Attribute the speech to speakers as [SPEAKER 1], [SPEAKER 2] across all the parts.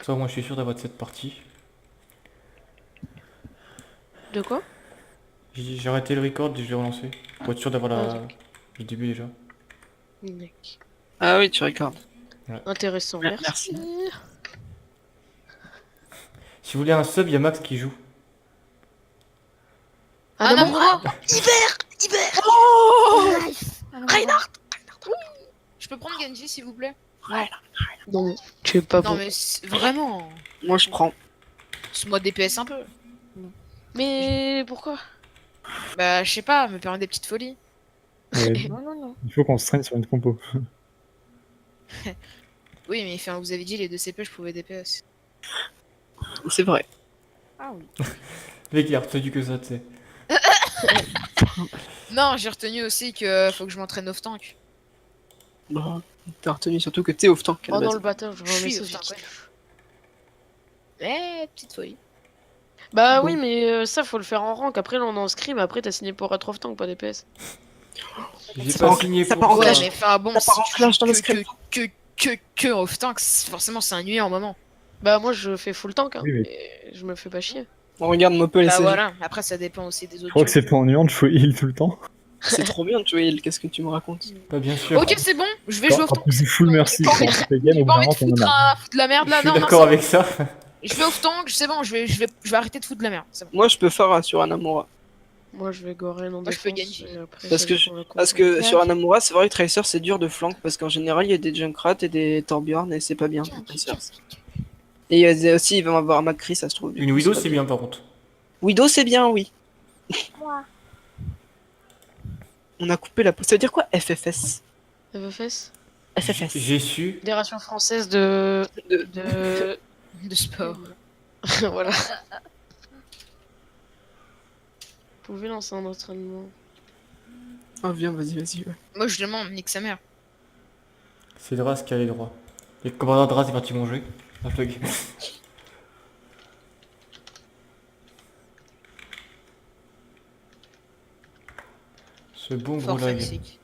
[SPEAKER 1] Ça, moi, je suis sûr d'avoir cette partie.
[SPEAKER 2] De quoi?
[SPEAKER 1] J'ai arrêté le record et je l'ai relancé. Pour être sûr d'avoir
[SPEAKER 2] Ah,
[SPEAKER 1] le début déjà.
[SPEAKER 2] mec.
[SPEAKER 3] Ah oui, tu regardes.
[SPEAKER 1] Ouais.
[SPEAKER 2] Intéressant, merci.
[SPEAKER 3] Merci.
[SPEAKER 1] Si vous voulez un sub, il y a Max qui joue.
[SPEAKER 2] Ah non,
[SPEAKER 4] Anamura.
[SPEAKER 2] Hiver.
[SPEAKER 4] Oh
[SPEAKER 2] Reinhardt.
[SPEAKER 4] Je peux prendre Genji s'il vous plaît?
[SPEAKER 2] Non, tu es pas
[SPEAKER 4] Non
[SPEAKER 2] bon.
[SPEAKER 4] mais vraiment,
[SPEAKER 3] Moi, je prends.
[SPEAKER 4] moi DPS un peu.
[SPEAKER 2] Mais pourquoi?
[SPEAKER 4] Bah je sais pas, me permet des petites folies.
[SPEAKER 5] Ouais,
[SPEAKER 4] Non, non, non.
[SPEAKER 5] il faut qu'on se traîne sur une compo.
[SPEAKER 4] Oui mais enfin, vous avez dit les deux CP je pouvais DPS.
[SPEAKER 3] C'est vrai.
[SPEAKER 4] Ah oui.
[SPEAKER 1] Le mec, il a retenu que ça, tu sais.
[SPEAKER 4] Non, j'ai retenu aussi que faut que je m'entraîne off tank.
[SPEAKER 3] Bah, t'as retenu surtout que t'es off tank à la
[SPEAKER 2] Oh non,
[SPEAKER 3] base.
[SPEAKER 2] le bâtard, je
[SPEAKER 4] Je suis
[SPEAKER 2] remets
[SPEAKER 4] off
[SPEAKER 2] ça.
[SPEAKER 4] tank, ouais. Mais petite folie.
[SPEAKER 2] Bah
[SPEAKER 3] Bon.
[SPEAKER 2] oui, mais ça, faut le faire en rank. Après, là, on est en scrim. Après, t'as signé pour être off tank, pas DPS.
[SPEAKER 1] J'ai
[SPEAKER 3] Ça
[SPEAKER 1] pas
[SPEAKER 3] part en-
[SPEAKER 1] signé
[SPEAKER 3] ça
[SPEAKER 1] pour
[SPEAKER 3] part en
[SPEAKER 4] Ouais
[SPEAKER 1] ça.
[SPEAKER 4] mais enfin bon,
[SPEAKER 3] Ça part en
[SPEAKER 4] si tu
[SPEAKER 3] clash dans le
[SPEAKER 4] joues
[SPEAKER 3] script.
[SPEAKER 4] que off tank, forcément c'est ennuyant un moment.
[SPEAKER 2] Bah moi, je fais full tank, hein.
[SPEAKER 5] Oui, mais-
[SPEAKER 2] Et je me fais pas chier.
[SPEAKER 3] On regarde Mopel et
[SPEAKER 4] Bah
[SPEAKER 3] CG.
[SPEAKER 4] voilà, après ça dépend aussi des
[SPEAKER 5] Je
[SPEAKER 4] autres
[SPEAKER 5] crois que
[SPEAKER 4] jeux.
[SPEAKER 5] c'est pas ennuyant de jouer heal tout le temps.
[SPEAKER 3] C'est trop bien de jouer heal, qu'est-ce que tu me racontes?
[SPEAKER 1] Pas bien sûr.
[SPEAKER 4] Ok c'est bon, je vais jouer off
[SPEAKER 5] Quand
[SPEAKER 4] tank.
[SPEAKER 5] tu joues full merci
[SPEAKER 4] J'ai pas
[SPEAKER 5] dans
[SPEAKER 4] envie-
[SPEAKER 5] toutes les games,
[SPEAKER 4] J'ai
[SPEAKER 5] au bout
[SPEAKER 4] pas
[SPEAKER 5] d'un
[SPEAKER 4] envie de
[SPEAKER 5] moment, t'en as marre.
[SPEAKER 4] foutre de la merde
[SPEAKER 1] Je
[SPEAKER 4] là,
[SPEAKER 1] suis
[SPEAKER 4] non, non,
[SPEAKER 1] d'accord
[SPEAKER 4] c'est
[SPEAKER 1] avec ça.
[SPEAKER 4] bon. Je vais off tank, c'est bon, je vais arrêter de foutre de la merde, c'est bon.
[SPEAKER 3] Moi, je peux faire sur Anamura.
[SPEAKER 2] Moi, je vais Garen en
[SPEAKER 4] Moi, je fais
[SPEAKER 2] défense.
[SPEAKER 4] Genji.
[SPEAKER 2] Et après,
[SPEAKER 3] Parce
[SPEAKER 2] ça
[SPEAKER 3] que,
[SPEAKER 2] dépend de la
[SPEAKER 3] parce
[SPEAKER 2] compo.
[SPEAKER 3] que sur Anamura, c'est vrai que Tracer, c'est dur de flank, parce qu'en général, il y a des Junkrat et des Torbjorn, et c'est pas bien pour Tracer. Et il y a aussi, il va avoir Macri, ça se trouve. du
[SPEAKER 1] Une
[SPEAKER 3] coup,
[SPEAKER 1] Widow,
[SPEAKER 3] pas
[SPEAKER 1] c'est bien par contre.
[SPEAKER 3] Widow, c'est bien, oui. On a coupé la pause. Ça veut dire quoi, FFS?
[SPEAKER 2] FFS.
[SPEAKER 3] FFS.
[SPEAKER 1] J'ai su.
[SPEAKER 2] Fédération française de...
[SPEAKER 3] De-
[SPEAKER 4] De sport.
[SPEAKER 2] voilà. Vous pouvez lancer un entraînement.
[SPEAKER 3] Ah, viens, vas-y, ouais.
[SPEAKER 4] Moi je demande, nique sa mère.
[SPEAKER 1] C'est Dras qui a les droits. Et le commandant Dras est parti manger. Un plug. Ce bon gros
[SPEAKER 4] Fort
[SPEAKER 1] lag.
[SPEAKER 4] toxique.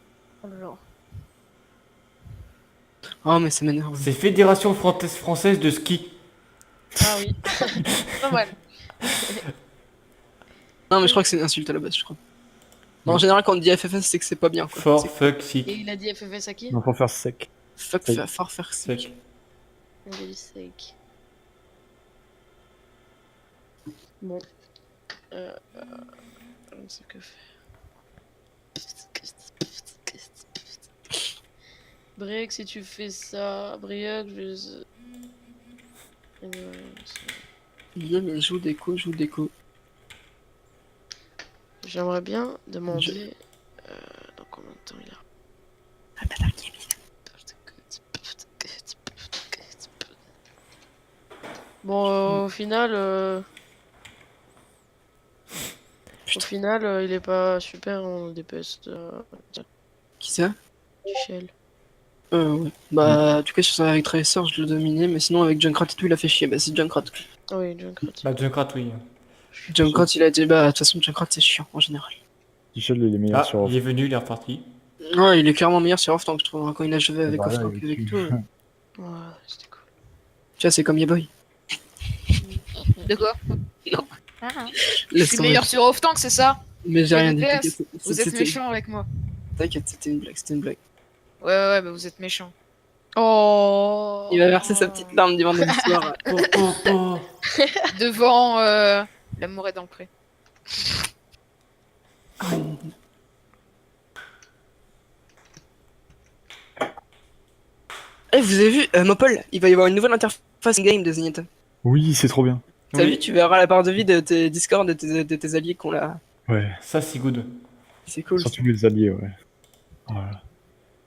[SPEAKER 3] Oh, mais ça m'énerve.
[SPEAKER 1] C'est Fédération française de ski.
[SPEAKER 2] Ah oui. Pas mal.
[SPEAKER 3] Non, mais je crois que c'est une insulte à la base, je crois. En général, quand on dit FFS, c'est que c'est pas bien, quoi.
[SPEAKER 1] For
[SPEAKER 3] C'est
[SPEAKER 1] fuck
[SPEAKER 2] Et
[SPEAKER 1] sick.
[SPEAKER 2] il a dit FFS à qui?
[SPEAKER 5] Non, faut faire sec.
[SPEAKER 3] fuck,
[SPEAKER 5] Oui.
[SPEAKER 3] fort faire sick.
[SPEAKER 1] Sec.
[SPEAKER 2] On a dit sec. Bon. Je ne sais que faire. Briac, si tu fais ça, Briac, je vais...
[SPEAKER 3] Il joue déco.
[SPEAKER 2] J'aimerais bien demander dans combien de temps il a. Bon, au final, il est pas super en DPS
[SPEAKER 3] Qui ça?
[SPEAKER 2] du Shell.
[SPEAKER 3] Ouais. Bah, en tout cas, sur avec Tracer, je le dominais, mais sinon, avec Junkrat et tout, il a fait chier. Bah, c'est Junkrat.
[SPEAKER 2] Ah oui, Junkrat.
[SPEAKER 1] Bah, Junkrat, oui.
[SPEAKER 3] Junkrat, il a dit, bah, de toute façon, Junkrat, c'est chiant, en général.
[SPEAKER 5] Michel, il est meilleur
[SPEAKER 1] Ah,
[SPEAKER 5] sur off.
[SPEAKER 1] il est venu, il est reparti.
[SPEAKER 3] Ouais, il est clairement meilleur sur off-tank, je trouve, hein, quand il a joué avec
[SPEAKER 5] Bah, là,
[SPEAKER 3] off-tank
[SPEAKER 5] il
[SPEAKER 3] avec
[SPEAKER 5] tue.
[SPEAKER 3] tout.
[SPEAKER 2] Ouais, c'était cool.
[SPEAKER 3] Tu vois, c'est comme Yaboy.
[SPEAKER 4] De quoi?
[SPEAKER 3] Non.
[SPEAKER 4] Je
[SPEAKER 3] Laisse
[SPEAKER 4] suis
[SPEAKER 3] tomber.
[SPEAKER 4] meilleur sur off tank, c'est ça?
[SPEAKER 3] Mais j'ai
[SPEAKER 4] Mais
[SPEAKER 3] rien dit.
[SPEAKER 4] DPS,
[SPEAKER 3] t'inquiète.
[SPEAKER 4] Vous êtes
[SPEAKER 3] C'était-
[SPEAKER 4] méchant avec moi.
[SPEAKER 3] T'inquiète, c'était une blague.
[SPEAKER 4] Ouais, bah vous êtes méchant.
[SPEAKER 2] Oh.
[SPEAKER 3] Il va verser sa petite larme du vendredi soir.
[SPEAKER 1] Oh, oh, oh.
[SPEAKER 4] Devant l'amour est dans le pré.
[SPEAKER 3] Eh, vous avez vu, Mopol, il va y avoir une nouvelle interface game de Zenyatta.
[SPEAKER 5] Oui, c'est trop bien.
[SPEAKER 3] T'as
[SPEAKER 1] Oui,
[SPEAKER 3] vu, tu verras la barre de vie de tes Discord de tes alliés qu'on l'a.
[SPEAKER 5] Ouais,
[SPEAKER 1] ça, c'est good.
[SPEAKER 3] C'est cool.
[SPEAKER 5] surtout les alliés, ouais. Voilà.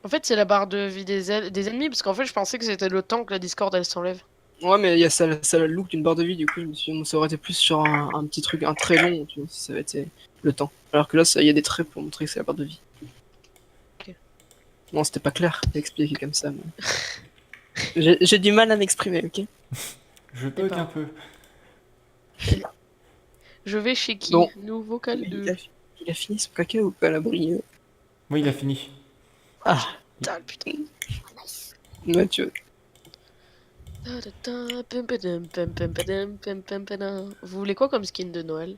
[SPEAKER 2] En fait, c'est la barre de vie des ennemis, parce qu'en fait, je pensais que c'était le temps que la Discord elle s'enlève.
[SPEAKER 3] Ouais, mais il y a ça le look d'une barre de vie, du coup, je me suis dit, ça aurait été plus sur un petit truc, un trait long, tu vois, si ça avait été le temps. Alors que là, il y a des traits pour montrer que c'est la barre de vie.
[SPEAKER 2] Ok.
[SPEAKER 3] Non, c'était pas clair d'expliquer comme ça, mais... j'ai du mal à m'exprimer, ok?
[SPEAKER 1] Je bug
[SPEAKER 2] pas.
[SPEAKER 1] un peu.
[SPEAKER 2] Je vais chez qui?
[SPEAKER 3] Bon.
[SPEAKER 2] Nouveau cal 2.
[SPEAKER 3] Il a fini son caca ou pas, l'abri?
[SPEAKER 1] Oui, il a fini.
[SPEAKER 3] Ah,
[SPEAKER 2] Putain, putain.
[SPEAKER 3] ouais, tu vois.
[SPEAKER 2] Vous voulez quoi comme skin de Noël?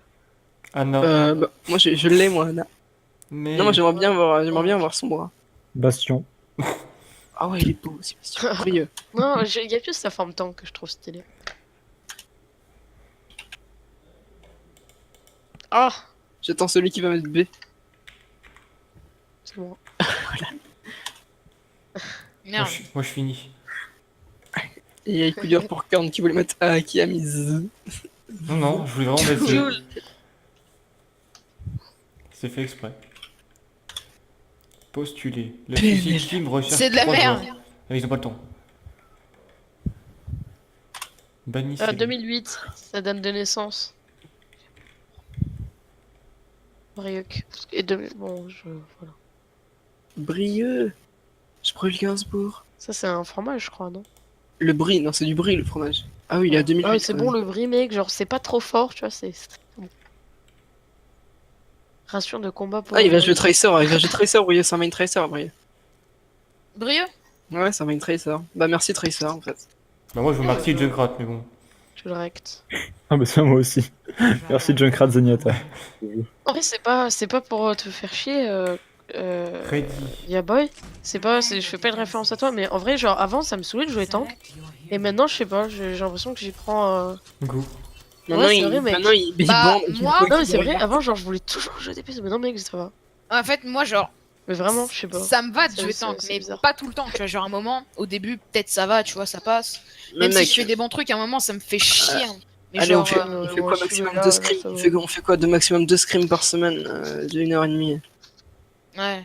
[SPEAKER 1] Anna.
[SPEAKER 3] Bah, moi je l'ai moi Anna.
[SPEAKER 1] Mais...
[SPEAKER 3] Non moi j'aimerais bien voir son bras.
[SPEAKER 5] Bastion.
[SPEAKER 3] Ah ouais il est beau aussi. Brilleux.
[SPEAKER 2] Non, il y a juste sa forme tank que je trouve stylée. Ah,
[SPEAKER 3] J'attends celui qui va mettre B.
[SPEAKER 2] c'est bon.
[SPEAKER 4] Merde.
[SPEAKER 1] Moi je finis.
[SPEAKER 3] Et il y a coup dur pour Korn qui voulait mettre A qui a mis Z.
[SPEAKER 1] Non, non, je voulais vraiment mettre...
[SPEAKER 2] Jules.
[SPEAKER 1] C'est fait exprès. Postuler. Le
[SPEAKER 3] PNL.
[SPEAKER 1] Suicide Team recherche
[SPEAKER 4] C'est de la
[SPEAKER 1] 3
[SPEAKER 4] merde.
[SPEAKER 1] joueurs. Ah, ils ont pas le temps. Bannissez.
[SPEAKER 2] 2008, sa date de naissance. Brieuc. Et bon, voilà.
[SPEAKER 3] Brilleux. Je brûle Gainsbourg.
[SPEAKER 2] Ça, c'est un fromage, je crois, non?
[SPEAKER 3] Le brie, non c'est du brie le fromage. Ah oui il est à 2008.
[SPEAKER 2] Ah, ouais, c'est bon le brie, mec. Genre, c'est pas trop fort, tu vois, c'est bon. Ration de combat pour.
[SPEAKER 3] Ah il va jouer Tracer, Brilleux, c'est un main Tracer Brilleux.
[SPEAKER 4] Brieux.
[SPEAKER 3] Ouais c'est un main Tracer. Bah merci Tracer en fait.
[SPEAKER 1] Bah moi je veux Marty et Junkrat, mais bon.
[SPEAKER 2] Tu le rectes.
[SPEAKER 5] Ah bah ça moi aussi. Merci Junkrat Zenyatta.
[SPEAKER 2] En vrai, c'est pas pour te faire chier,
[SPEAKER 1] Ready.
[SPEAKER 2] Yaboy. Je fais pas une référence à toi, mais en vrai, genre, avant, ça me saoulait de jouer tank. Et maintenant, je sais pas, j'ai l'impression que j'y prends.
[SPEAKER 1] Go.
[SPEAKER 3] Maintenant
[SPEAKER 2] c'est
[SPEAKER 3] il
[SPEAKER 2] vrai, mec.
[SPEAKER 3] maintenant il
[SPEAKER 4] Bah,
[SPEAKER 3] bande, et
[SPEAKER 4] moi-
[SPEAKER 3] puis-
[SPEAKER 2] Non, mais c'est vrai, avant, genre, je voulais toujours jouer DPS, mais non, mec, ça va.
[SPEAKER 4] En fait, moi, genre,
[SPEAKER 2] Mais vraiment, je sais pas.
[SPEAKER 4] ça me va de
[SPEAKER 2] C'est-
[SPEAKER 4] jouer
[SPEAKER 2] c'est-
[SPEAKER 4] tank,
[SPEAKER 2] c'est
[SPEAKER 4] mais
[SPEAKER 2] bizarre.
[SPEAKER 4] pas tout le temps. Tu vois, genre, un moment, au début, peut-être ça va, tu vois, ça passe.
[SPEAKER 3] Mais
[SPEAKER 4] Même si
[SPEAKER 3] mec,
[SPEAKER 4] je fais des bons trucs, à un moment, ça me fait chier. hein. Mais
[SPEAKER 3] allez
[SPEAKER 4] genre,
[SPEAKER 3] on fait,
[SPEAKER 2] euh,
[SPEAKER 3] on fait
[SPEAKER 2] moi,
[SPEAKER 3] quoi
[SPEAKER 2] je suis
[SPEAKER 3] maximum
[SPEAKER 2] là,
[SPEAKER 3] 2 scrims
[SPEAKER 2] ça va.
[SPEAKER 3] on fait quoi de maximum 2 scrims par semaine de 1h30.
[SPEAKER 4] ouais.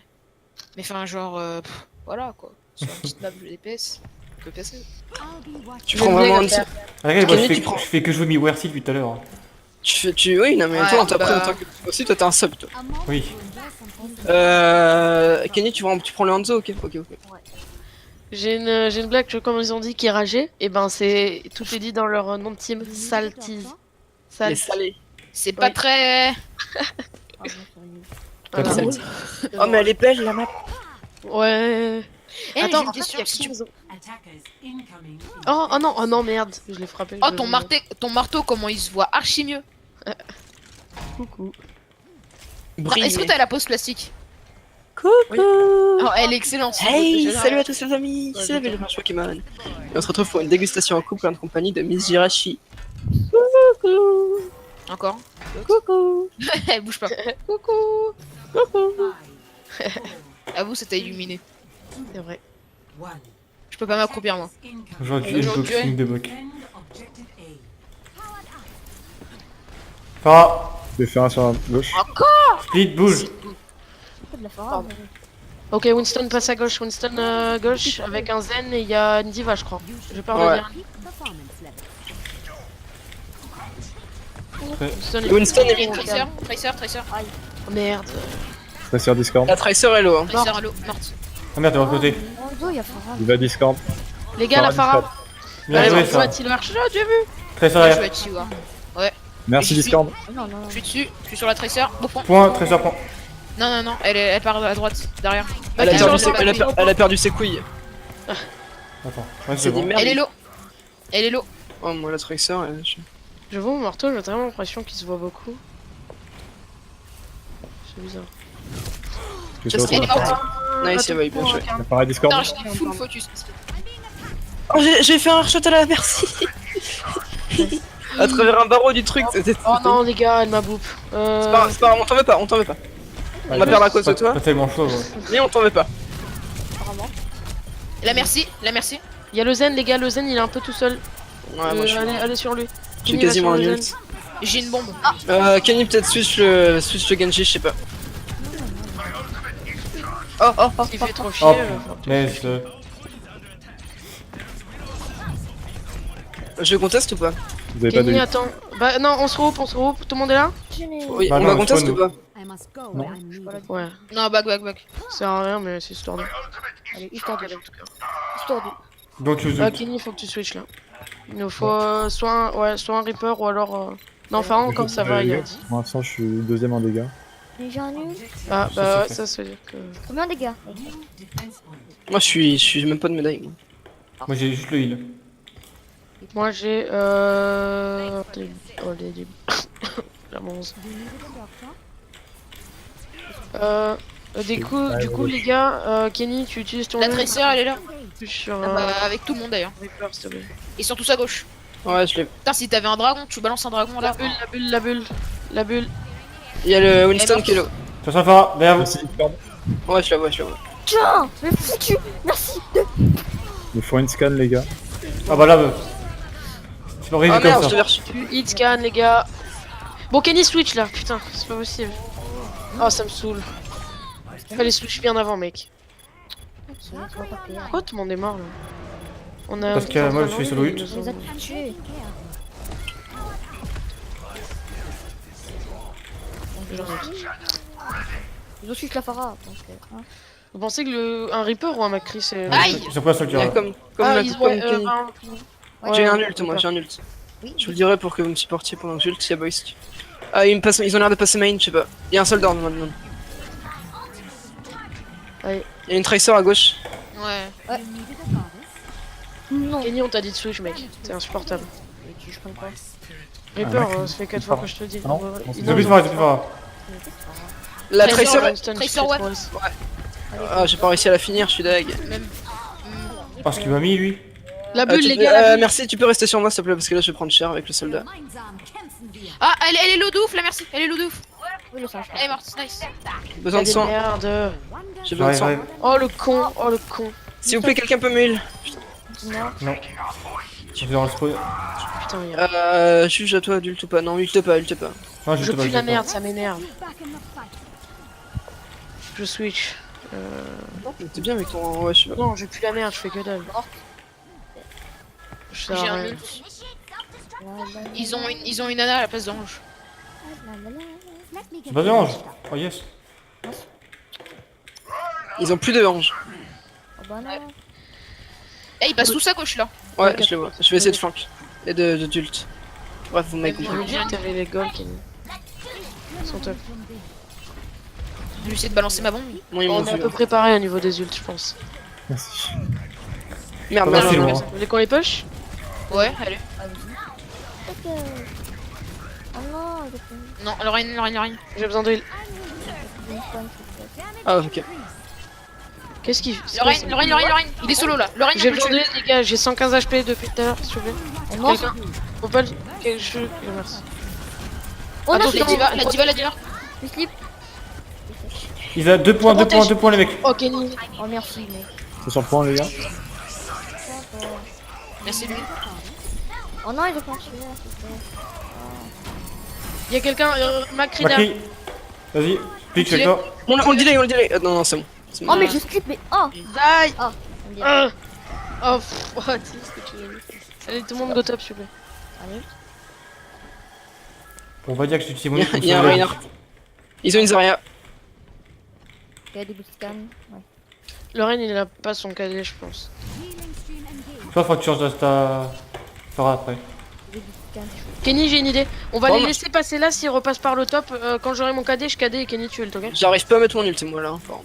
[SPEAKER 4] Mais enfin, genre, voilà, quoi. Sur une petite map de DPS, on peut passer.
[SPEAKER 3] Tu prends vraiment un
[SPEAKER 2] faire.
[SPEAKER 1] Ah, regarde, moi
[SPEAKER 3] Kenny,
[SPEAKER 1] je
[SPEAKER 3] tu
[SPEAKER 1] fais,
[SPEAKER 3] prends-
[SPEAKER 1] je fais que jouer Miwercy depuis tout à l'heure. hein.
[SPEAKER 3] Oui non mais
[SPEAKER 4] Ouais,
[SPEAKER 3] toi après
[SPEAKER 4] bah-
[SPEAKER 3] en tant que aussi toi t'es un sub toi.
[SPEAKER 1] Oui.
[SPEAKER 3] Kenny tu prends le Hanzo ok.
[SPEAKER 2] J'ai une blague, tu vois, comme ils ont dit, qui est ragée. Et ben, tout est dit dans leur nom de team, Salties.
[SPEAKER 3] Les
[SPEAKER 2] Salt.
[SPEAKER 3] salés.
[SPEAKER 4] C'est pas
[SPEAKER 2] Oui.
[SPEAKER 4] très.
[SPEAKER 2] Voilà.
[SPEAKER 1] Attends.
[SPEAKER 3] Oh mais elle est belle la map.
[SPEAKER 2] Ouais.
[SPEAKER 4] Eh,
[SPEAKER 2] Attends,
[SPEAKER 4] j'ai une
[SPEAKER 2] en fait,
[SPEAKER 4] question.
[SPEAKER 2] y a
[SPEAKER 4] Si tu...
[SPEAKER 2] oh non, merde, je l'ai frappé.
[SPEAKER 4] Oh, ton marteau, comment il se voit archi mieux.
[SPEAKER 2] Coucou.
[SPEAKER 3] Brille.
[SPEAKER 4] Est-ce que t'as la pose plastique?
[SPEAKER 3] Coucou.
[SPEAKER 4] Oh, elle est excellente.
[SPEAKER 3] Hey,
[SPEAKER 4] J'adore.
[SPEAKER 3] salut à tous les amis, c'est la belle Pokémon. Et on se retrouve pour une dégustation en couple en compagnie de Miss Jirachi. Coucou.
[SPEAKER 4] Encore.
[SPEAKER 3] Coucou.
[SPEAKER 4] Elle bouge pas.
[SPEAKER 2] Coucou.
[SPEAKER 4] Avoue, c'était illuminé.
[SPEAKER 2] C'est vrai.
[SPEAKER 4] Je peux pas m'accroupir, moi.
[SPEAKER 1] Aujourd'hui,
[SPEAKER 4] Aujourd'hui.
[SPEAKER 1] unboxing de Bok. Farah,
[SPEAKER 5] Je vais faire un sur la gauche.
[SPEAKER 1] split, bouge.
[SPEAKER 2] Ok, Winston passe à gauche, Winston gauche avec un Zen et il y a une diva, je crois. Je vais pas
[SPEAKER 3] Ouais.
[SPEAKER 2] revenir. Winston,
[SPEAKER 3] Winston est
[SPEAKER 4] Et Tracer.
[SPEAKER 2] Oh, merde.
[SPEAKER 5] Ça sur Discord.
[SPEAKER 3] La Tracer Hello. Hein.
[SPEAKER 4] Tracer, allo, morte.
[SPEAKER 1] Ah merde, t'es de l'autre côté.
[SPEAKER 5] Il va Discord.
[SPEAKER 2] Les gars, la Farah.
[SPEAKER 1] Bien
[SPEAKER 2] Allez,
[SPEAKER 1] joué
[SPEAKER 2] on
[SPEAKER 1] ça.
[SPEAKER 2] voit il marche. Ah, tu as vu?
[SPEAKER 1] Très
[SPEAKER 4] Là, je
[SPEAKER 1] sérieux.
[SPEAKER 4] vais dessus, ouais.
[SPEAKER 5] Merci
[SPEAKER 4] Et je suis-
[SPEAKER 5] Discord.
[SPEAKER 4] Je suis dessus, je suis sur la Tracer. Bon point.
[SPEAKER 1] Point, très sûr point.
[SPEAKER 4] Non, elle part à droite, derrière.
[SPEAKER 3] Elle a
[SPEAKER 2] Bah,
[SPEAKER 3] perdu
[SPEAKER 2] change,
[SPEAKER 3] elle a perdu ses couilles.
[SPEAKER 1] Attends, ouais,
[SPEAKER 3] C'est
[SPEAKER 1] c'est
[SPEAKER 3] des
[SPEAKER 1] bon.
[SPEAKER 3] merdes.
[SPEAKER 4] Elle est low.
[SPEAKER 3] Oh moi la Tracer.
[SPEAKER 2] Je vois mon marteau, j'ai vraiment l'impression qu'il se voit beaucoup. C'est bizarre.
[SPEAKER 5] Je suis
[SPEAKER 3] Just
[SPEAKER 5] sur
[SPEAKER 4] Elle est
[SPEAKER 5] toi.
[SPEAKER 4] morte.
[SPEAKER 3] Nice, ouais, bien joué.
[SPEAKER 5] Pareil Discord.
[SPEAKER 4] Putain, j'ai full focus.
[SPEAKER 3] Oh j'ai fait un headshot à la merci. À travers un barreau du truc. C'était.
[SPEAKER 2] Oh non, les gars, elle m'a boop.
[SPEAKER 3] C'est pas grave, on t'en veut pas. On va perdre à cause de toi.
[SPEAKER 1] Pas tellement chaud, ouais.
[SPEAKER 3] Mais on t'en veut pas.
[SPEAKER 4] La merci.
[SPEAKER 2] Il y a le Zen, les gars, le Zen il est un peu tout seul.
[SPEAKER 3] Ouais, moi je
[SPEAKER 2] allez sur lui.
[SPEAKER 3] suis
[SPEAKER 2] Kenny va
[SPEAKER 3] quasiment
[SPEAKER 2] sur
[SPEAKER 3] un
[SPEAKER 2] le
[SPEAKER 3] ult.
[SPEAKER 2] Zen.
[SPEAKER 4] J'ai une bombe.
[SPEAKER 3] Kenny peut-être switch le Genji, je sais pas. Oh.
[SPEAKER 2] Il fait trop chier.
[SPEAKER 1] Hop. Mais
[SPEAKER 3] Je conteste ou pas?
[SPEAKER 5] Vous avez pas de
[SPEAKER 2] Kenny,
[SPEAKER 5] ult.
[SPEAKER 2] attends. Bah non, on se regroupe, tout le monde est là?
[SPEAKER 3] Oui,
[SPEAKER 1] Bah
[SPEAKER 3] on
[SPEAKER 1] non,
[SPEAKER 3] va
[SPEAKER 1] je
[SPEAKER 3] conteste
[SPEAKER 1] crois,
[SPEAKER 3] ou pas?
[SPEAKER 2] Ouais,
[SPEAKER 4] Non, back.
[SPEAKER 2] ça sert à rien, mais c'est histoire de.
[SPEAKER 6] Allez, histoire de.
[SPEAKER 1] donc je
[SPEAKER 2] Ah, Kenny, faut que tu switches là. Il nous faut soit un Reaper ou alors. Non, enfin, encore ça va, il y a dit.
[SPEAKER 5] Pour l'instant je suis deuxième en dégâts.
[SPEAKER 6] J'ai un nul.
[SPEAKER 2] Ah, bah ouais, ça veut dire que.
[SPEAKER 6] Combien de dégâts?
[SPEAKER 3] Moi je suis même pas de médaille. Moi.
[SPEAKER 1] Moi j'ai juste le heal.
[SPEAKER 2] Moi j'ai des... La 11. Du coup les gars, Kenny tu utilises ton
[SPEAKER 4] La
[SPEAKER 2] ult
[SPEAKER 4] Tracer, elle est là.
[SPEAKER 2] sur
[SPEAKER 4] Ah bah, avec tout le monde d'ailleurs.
[SPEAKER 2] Reaper, s'il te plaît.
[SPEAKER 4] Ils sont tous à gauche.
[SPEAKER 3] Ouais, je l'ai.
[SPEAKER 4] Putain, si t'avais un dragon, tu balances un dragon là.
[SPEAKER 2] La bulle.
[SPEAKER 3] Il y a le Winston qui est là.
[SPEAKER 1] Attention Farah, derrière vous.
[SPEAKER 5] Merci, Discord.
[SPEAKER 3] Ouais, je la vois.
[SPEAKER 6] Tiens, mais foutu. Merci.
[SPEAKER 5] Il faut une scan, les gars.
[SPEAKER 1] Ah bah là, c'est pas horrible
[SPEAKER 3] Ah merde,
[SPEAKER 1] comme
[SPEAKER 3] je
[SPEAKER 1] ça.
[SPEAKER 3] l'avais reçu.
[SPEAKER 2] Hit scan les gars. Bon Kenny switch là, putain, c'est pas possible. Oh ça me saoule. Fallait switch bien avant mec. Pourquoi tout le monde est mort là? On a
[SPEAKER 1] Parce que moi, je suis solo ult.
[SPEAKER 6] Je les ai tous tués. Ils ont suivi la Farah. Donc, hein.
[SPEAKER 2] Vous pensez que un Reaper ou un Macri c'est...
[SPEAKER 4] Aïe.
[SPEAKER 1] Ils sont pas sur le
[SPEAKER 3] Ouais,
[SPEAKER 1] tir.
[SPEAKER 3] comme
[SPEAKER 2] Ah,
[SPEAKER 3] Kenny. J'ai un ult, moi, j'ai un ult.
[SPEAKER 6] Oui.
[SPEAKER 3] Je vous le dirai pour que vous me supportiez pendant que j'ult, il y a Boysk. Ah, ils ont l'air de passer main, je sais pas. Il y a un soldat maintenant.
[SPEAKER 2] Ouais.
[SPEAKER 3] Il y a une Tracer à gauche.
[SPEAKER 4] Ouais.
[SPEAKER 6] Non.
[SPEAKER 2] Kenny on t'a dit de switch mec, t'es insupportable.
[SPEAKER 6] Je comprends pas.
[SPEAKER 2] Reaper, ça fait 4 fois que je te le dis.
[SPEAKER 5] Non,
[SPEAKER 1] Ils ont plus Farah, ils ont plus Farah.
[SPEAKER 3] La
[SPEAKER 2] Tracer,
[SPEAKER 3] Tracer.
[SPEAKER 4] Tracer, ouais.
[SPEAKER 3] Ah, j'ai pas réussi à la finir, je suis deg.
[SPEAKER 4] Même.
[SPEAKER 1] Parce qu'il m'a mis lui.
[SPEAKER 2] La
[SPEAKER 3] Ah,
[SPEAKER 2] bulle
[SPEAKER 3] tu
[SPEAKER 2] les
[SPEAKER 3] peux-
[SPEAKER 2] gars, la bulle.
[SPEAKER 3] merci, tu peux rester sur moi s'il te plaît parce que là je vais prendre cher avec le soldat.
[SPEAKER 4] Ah, elle est low de ouf, la merci. Elle est low de ouf.
[SPEAKER 6] Oui, le singe.
[SPEAKER 4] Elle est morte, nice.
[SPEAKER 3] Besoin de
[SPEAKER 2] Des
[SPEAKER 3] sang,
[SPEAKER 2] merdes.
[SPEAKER 3] j'ai besoin de
[SPEAKER 1] J'arrive,
[SPEAKER 3] sang.
[SPEAKER 1] j'arrive.
[SPEAKER 2] Oh le con.
[SPEAKER 3] S'il vous plaît, quelqu'un peut me heal.
[SPEAKER 6] Non.
[SPEAKER 1] Non. Je suis dans le spawn.
[SPEAKER 2] Putain, il y a...
[SPEAKER 3] Juge à toi, adulte ou pas. Non, ulte pas.
[SPEAKER 1] Non,
[SPEAKER 2] Je
[SPEAKER 1] juste pas.
[SPEAKER 2] pue la merde, ça m'énerve. Je switch.
[SPEAKER 3] T'es bien avec ton. Ouais, je sais pas.
[SPEAKER 2] Non, je pue la merde, je fais que dalle. Je sers
[SPEAKER 4] J'ai
[SPEAKER 2] à
[SPEAKER 4] un
[SPEAKER 2] rien.
[SPEAKER 4] ult. Ils ont une nana à la place d'ange.
[SPEAKER 1] C'est pas des anges. Oh yes.
[SPEAKER 3] Ils ont plus de hanches.
[SPEAKER 6] Oh bah non.
[SPEAKER 4] Eh, ils passent tous à gauche là.
[SPEAKER 3] Ouais, je le vois. Je vais essayer de flank. Et de d'ult. Bref, vous m'avez compris.
[SPEAKER 2] J'avais dit que t'avais les goals qui sont top.
[SPEAKER 4] Je vais essayer de balancer ma bombe.
[SPEAKER 3] Non, ils m'ont
[SPEAKER 2] On est un
[SPEAKER 3] vu.
[SPEAKER 2] peu préparé au niveau des ults, je pense.
[SPEAKER 5] Merci.
[SPEAKER 3] Merde,
[SPEAKER 1] Ouais,
[SPEAKER 3] merde,
[SPEAKER 1] c'est
[SPEAKER 3] merde.
[SPEAKER 1] loin.
[SPEAKER 2] Vous voulez qu'on les push?
[SPEAKER 4] Ouais, allez.
[SPEAKER 6] Oh non, j'ai fait
[SPEAKER 4] Non, Lorraine.
[SPEAKER 2] J'ai besoin de heal.
[SPEAKER 6] une pointe, s'il te plaît.
[SPEAKER 3] Ah, ok.
[SPEAKER 2] Qu'est-ce qu'il fait?
[SPEAKER 4] Lorraine. Il est solo là. Lorraine,
[SPEAKER 2] J'ai
[SPEAKER 4] on peut
[SPEAKER 2] besoin
[SPEAKER 4] le
[SPEAKER 2] de
[SPEAKER 4] tuer.
[SPEAKER 2] heal, les gars. J'ai 115 HP depuis tout à l'heure, s'il vous plaît.
[SPEAKER 6] On mange.
[SPEAKER 2] Quelqu'un Faut pas le... Je... Merci.
[SPEAKER 6] Oh non,
[SPEAKER 2] Attention.
[SPEAKER 4] La diva.
[SPEAKER 6] je slip.
[SPEAKER 1] Ils ont 2 points, 2 points les mecs.
[SPEAKER 2] Oh, Kenny.
[SPEAKER 6] Oh merci, mec.
[SPEAKER 5] C'est sur le point, les gars.
[SPEAKER 4] Merci lui.
[SPEAKER 6] Oh non, il veut pas en tuer, s'il te plaît.
[SPEAKER 2] Y'a quelqu'un, Macri là.
[SPEAKER 1] Macri. Vas-y, pique avec toi.
[SPEAKER 3] On le delay. Non, c'est bon. C'est bon.
[SPEAKER 6] Oh mais je slip, mais oh.
[SPEAKER 2] Die.
[SPEAKER 6] Oh, on me dirait.
[SPEAKER 2] Oh, pff, oh, tu sais ce que tu veux dire. Allez, tout le monde go top, s'il vous plaît.
[SPEAKER 6] Allez.
[SPEAKER 1] On va dire que j'utilise mon
[SPEAKER 3] Il y a un Reinhardt. Ils ont une Zarya.
[SPEAKER 6] Il y a des boots scan. Ouais.
[SPEAKER 2] Lorraine, il a pas son cadet, je pense.
[SPEAKER 1] Toi, faut que tu changes ta Farah après.
[SPEAKER 6] Des boots scan.
[SPEAKER 2] Kenny, j'ai une idée. On va
[SPEAKER 3] Bon,
[SPEAKER 2] les
[SPEAKER 3] moi-
[SPEAKER 2] laisser passer là s'ils repassent par le top. Quand j'aurai mon cadet, je cadet et Kenny tu ult, ok?
[SPEAKER 3] J'arrive pas à mettre mon ult, moi là. Enfin,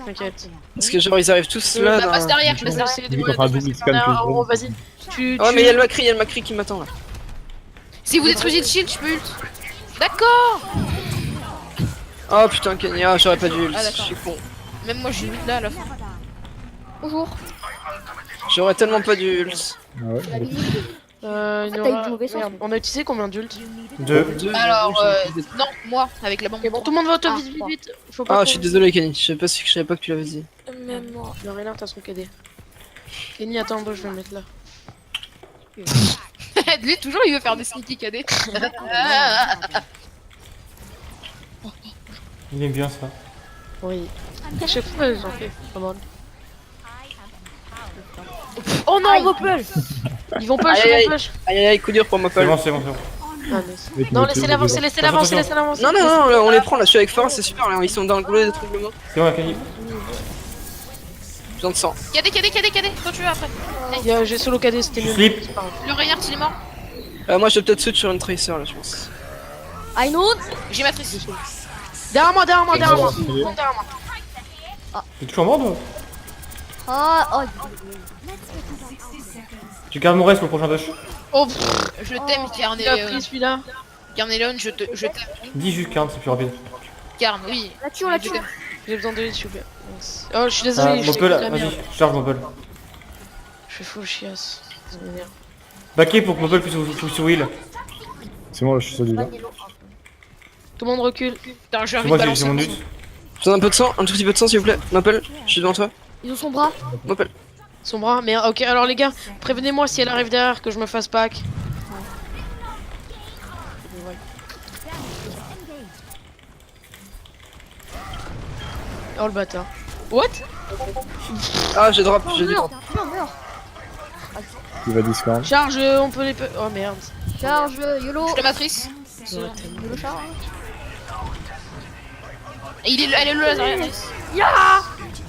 [SPEAKER 2] T'inquiète.
[SPEAKER 3] parce que genre, ils arrivent tous là.
[SPEAKER 4] Bah, passe
[SPEAKER 3] dans-
[SPEAKER 4] derrière,
[SPEAKER 2] Je
[SPEAKER 4] passe
[SPEAKER 2] vais
[SPEAKER 4] derrière.
[SPEAKER 2] essayer de
[SPEAKER 5] Vu qu'on fera un double scan plus
[SPEAKER 2] Oh,
[SPEAKER 5] gros.
[SPEAKER 2] vas-y. Tu.
[SPEAKER 3] Oh, mais il y a le Macri qui m'attend là.
[SPEAKER 4] Si vous détruisez le shield, je peux ult. D'accord.
[SPEAKER 3] Oh putain, Kenya, j'aurais pas dû ult.
[SPEAKER 4] Ah,
[SPEAKER 3] Je
[SPEAKER 4] d'accord.
[SPEAKER 3] suis con.
[SPEAKER 4] Même moi, j'ai ult là à la fin.
[SPEAKER 6] Bonjour.
[SPEAKER 3] J'aurais tellement pas dû ult.
[SPEAKER 5] Ah ouais.
[SPEAKER 2] Il y
[SPEAKER 6] t'as eu
[SPEAKER 2] aura-
[SPEAKER 6] du mauvais sens.
[SPEAKER 2] Merde, on a utilisé combien d'ults?
[SPEAKER 1] 2.
[SPEAKER 4] Alors, non, moi, avec la bombe.
[SPEAKER 2] Ok, bon, tout le monde va au top,
[SPEAKER 6] Ah,
[SPEAKER 2] vite,
[SPEAKER 6] bon.
[SPEAKER 2] vite. Faut pas
[SPEAKER 3] Ah, je suis désolé, Kenny. Je savais pas que tu l'avais dit.
[SPEAKER 2] Même moi. Le Reynard, t'as son cadet. Kenny, attends, je vais le mettre là.
[SPEAKER 4] Lui, toujours, il veut faire des sneaky cadets.
[SPEAKER 1] Il aime bien ça.
[SPEAKER 2] Oui. À chaque fois, j'en fais. Comment? Oh non, on va push. Ils vont push,
[SPEAKER 3] Aïe,
[SPEAKER 2] ils
[SPEAKER 3] aïe.
[SPEAKER 2] vont push.
[SPEAKER 3] Aïe aïe aïe, coup dur pour ma
[SPEAKER 1] C'est
[SPEAKER 3] Paul.
[SPEAKER 1] bon, c'est bon, c'est bon.
[SPEAKER 2] Ah, nice.
[SPEAKER 5] Et puis,
[SPEAKER 2] Non,
[SPEAKER 5] le
[SPEAKER 2] laissez
[SPEAKER 5] plus,
[SPEAKER 2] l'avancer,
[SPEAKER 5] le
[SPEAKER 2] laissez l'avancer, laissez l'avancer.
[SPEAKER 3] Non, là, on les prend là. Je suis avec Forest, c'est super. Là, ils sont dans le goulot d'étranglement.
[SPEAKER 1] C'est bon, Kenny.
[SPEAKER 3] Besoin de sang.
[SPEAKER 4] Cadet. Quand tu veux après.
[SPEAKER 2] J'ai solo cadet, c'était
[SPEAKER 1] Tu
[SPEAKER 2] mieux.
[SPEAKER 1] slip.
[SPEAKER 2] C'est pas grave.
[SPEAKER 4] Le Reinhardt, il est mort.
[SPEAKER 3] Moi, je vais peut-être switch sur une Tracer là, je pense.
[SPEAKER 6] I know.
[SPEAKER 4] J'ai matrice.
[SPEAKER 2] Derrière moi. Derrière moi.
[SPEAKER 5] Ouais.
[SPEAKER 2] Derrière moi.
[SPEAKER 1] T'es toujours mort, toi?
[SPEAKER 6] Oh, oh.
[SPEAKER 1] Tu gardes mon reste pour le prochain push.
[SPEAKER 2] Oh pff,
[SPEAKER 4] Je t'aime,
[SPEAKER 2] il a
[SPEAKER 4] Carnelion.
[SPEAKER 2] pris celui-là.
[SPEAKER 4] Carnelion, je t'aime.
[SPEAKER 1] Dis juste 40, c'est plus rapide.
[SPEAKER 4] Carn, oui.
[SPEAKER 6] La tue, on la
[SPEAKER 4] Je
[SPEAKER 6] tue.
[SPEAKER 4] t'aime.
[SPEAKER 2] J'ai besoin de lui s'il vous plaît. Merci. Oh je suis désolé, je fais que
[SPEAKER 1] Mopel,
[SPEAKER 2] de la merde.
[SPEAKER 1] vas-y, charge Mopel.
[SPEAKER 2] Je fais full chiasse. Ça m'énerve.
[SPEAKER 1] Backé pour que Mopel puisse sur heal.
[SPEAKER 5] C'est moi, je suis sur du là.
[SPEAKER 2] Tout le monde recule.
[SPEAKER 4] Putain, j'ai
[SPEAKER 1] C'est
[SPEAKER 4] envie de
[SPEAKER 1] moi,
[SPEAKER 4] balancer
[SPEAKER 1] j'ai mon
[SPEAKER 4] mon
[SPEAKER 1] ult.
[SPEAKER 4] son.
[SPEAKER 3] Je donne un peu de sang, un tout petit peu de sang s'il vous plaît. M'appelle, je suis devant toi.
[SPEAKER 6] Ils ont son bras.
[SPEAKER 3] M'appelle.
[SPEAKER 2] Son bras, mais ok, alors les gars, prévenez-moi si elle arrive derrière que je me fasse pack. Oh le bâtard. What?
[SPEAKER 3] Ah, j'ai drop, j'ai du
[SPEAKER 6] Meurs,
[SPEAKER 3] drop.
[SPEAKER 6] meurs.
[SPEAKER 5] Il va discord.
[SPEAKER 2] Charge, on peut les... Oh merde.
[SPEAKER 6] Charge, YOLO.
[SPEAKER 4] Je la matrice.
[SPEAKER 6] YOLO charge.
[SPEAKER 4] Et elle est le laser.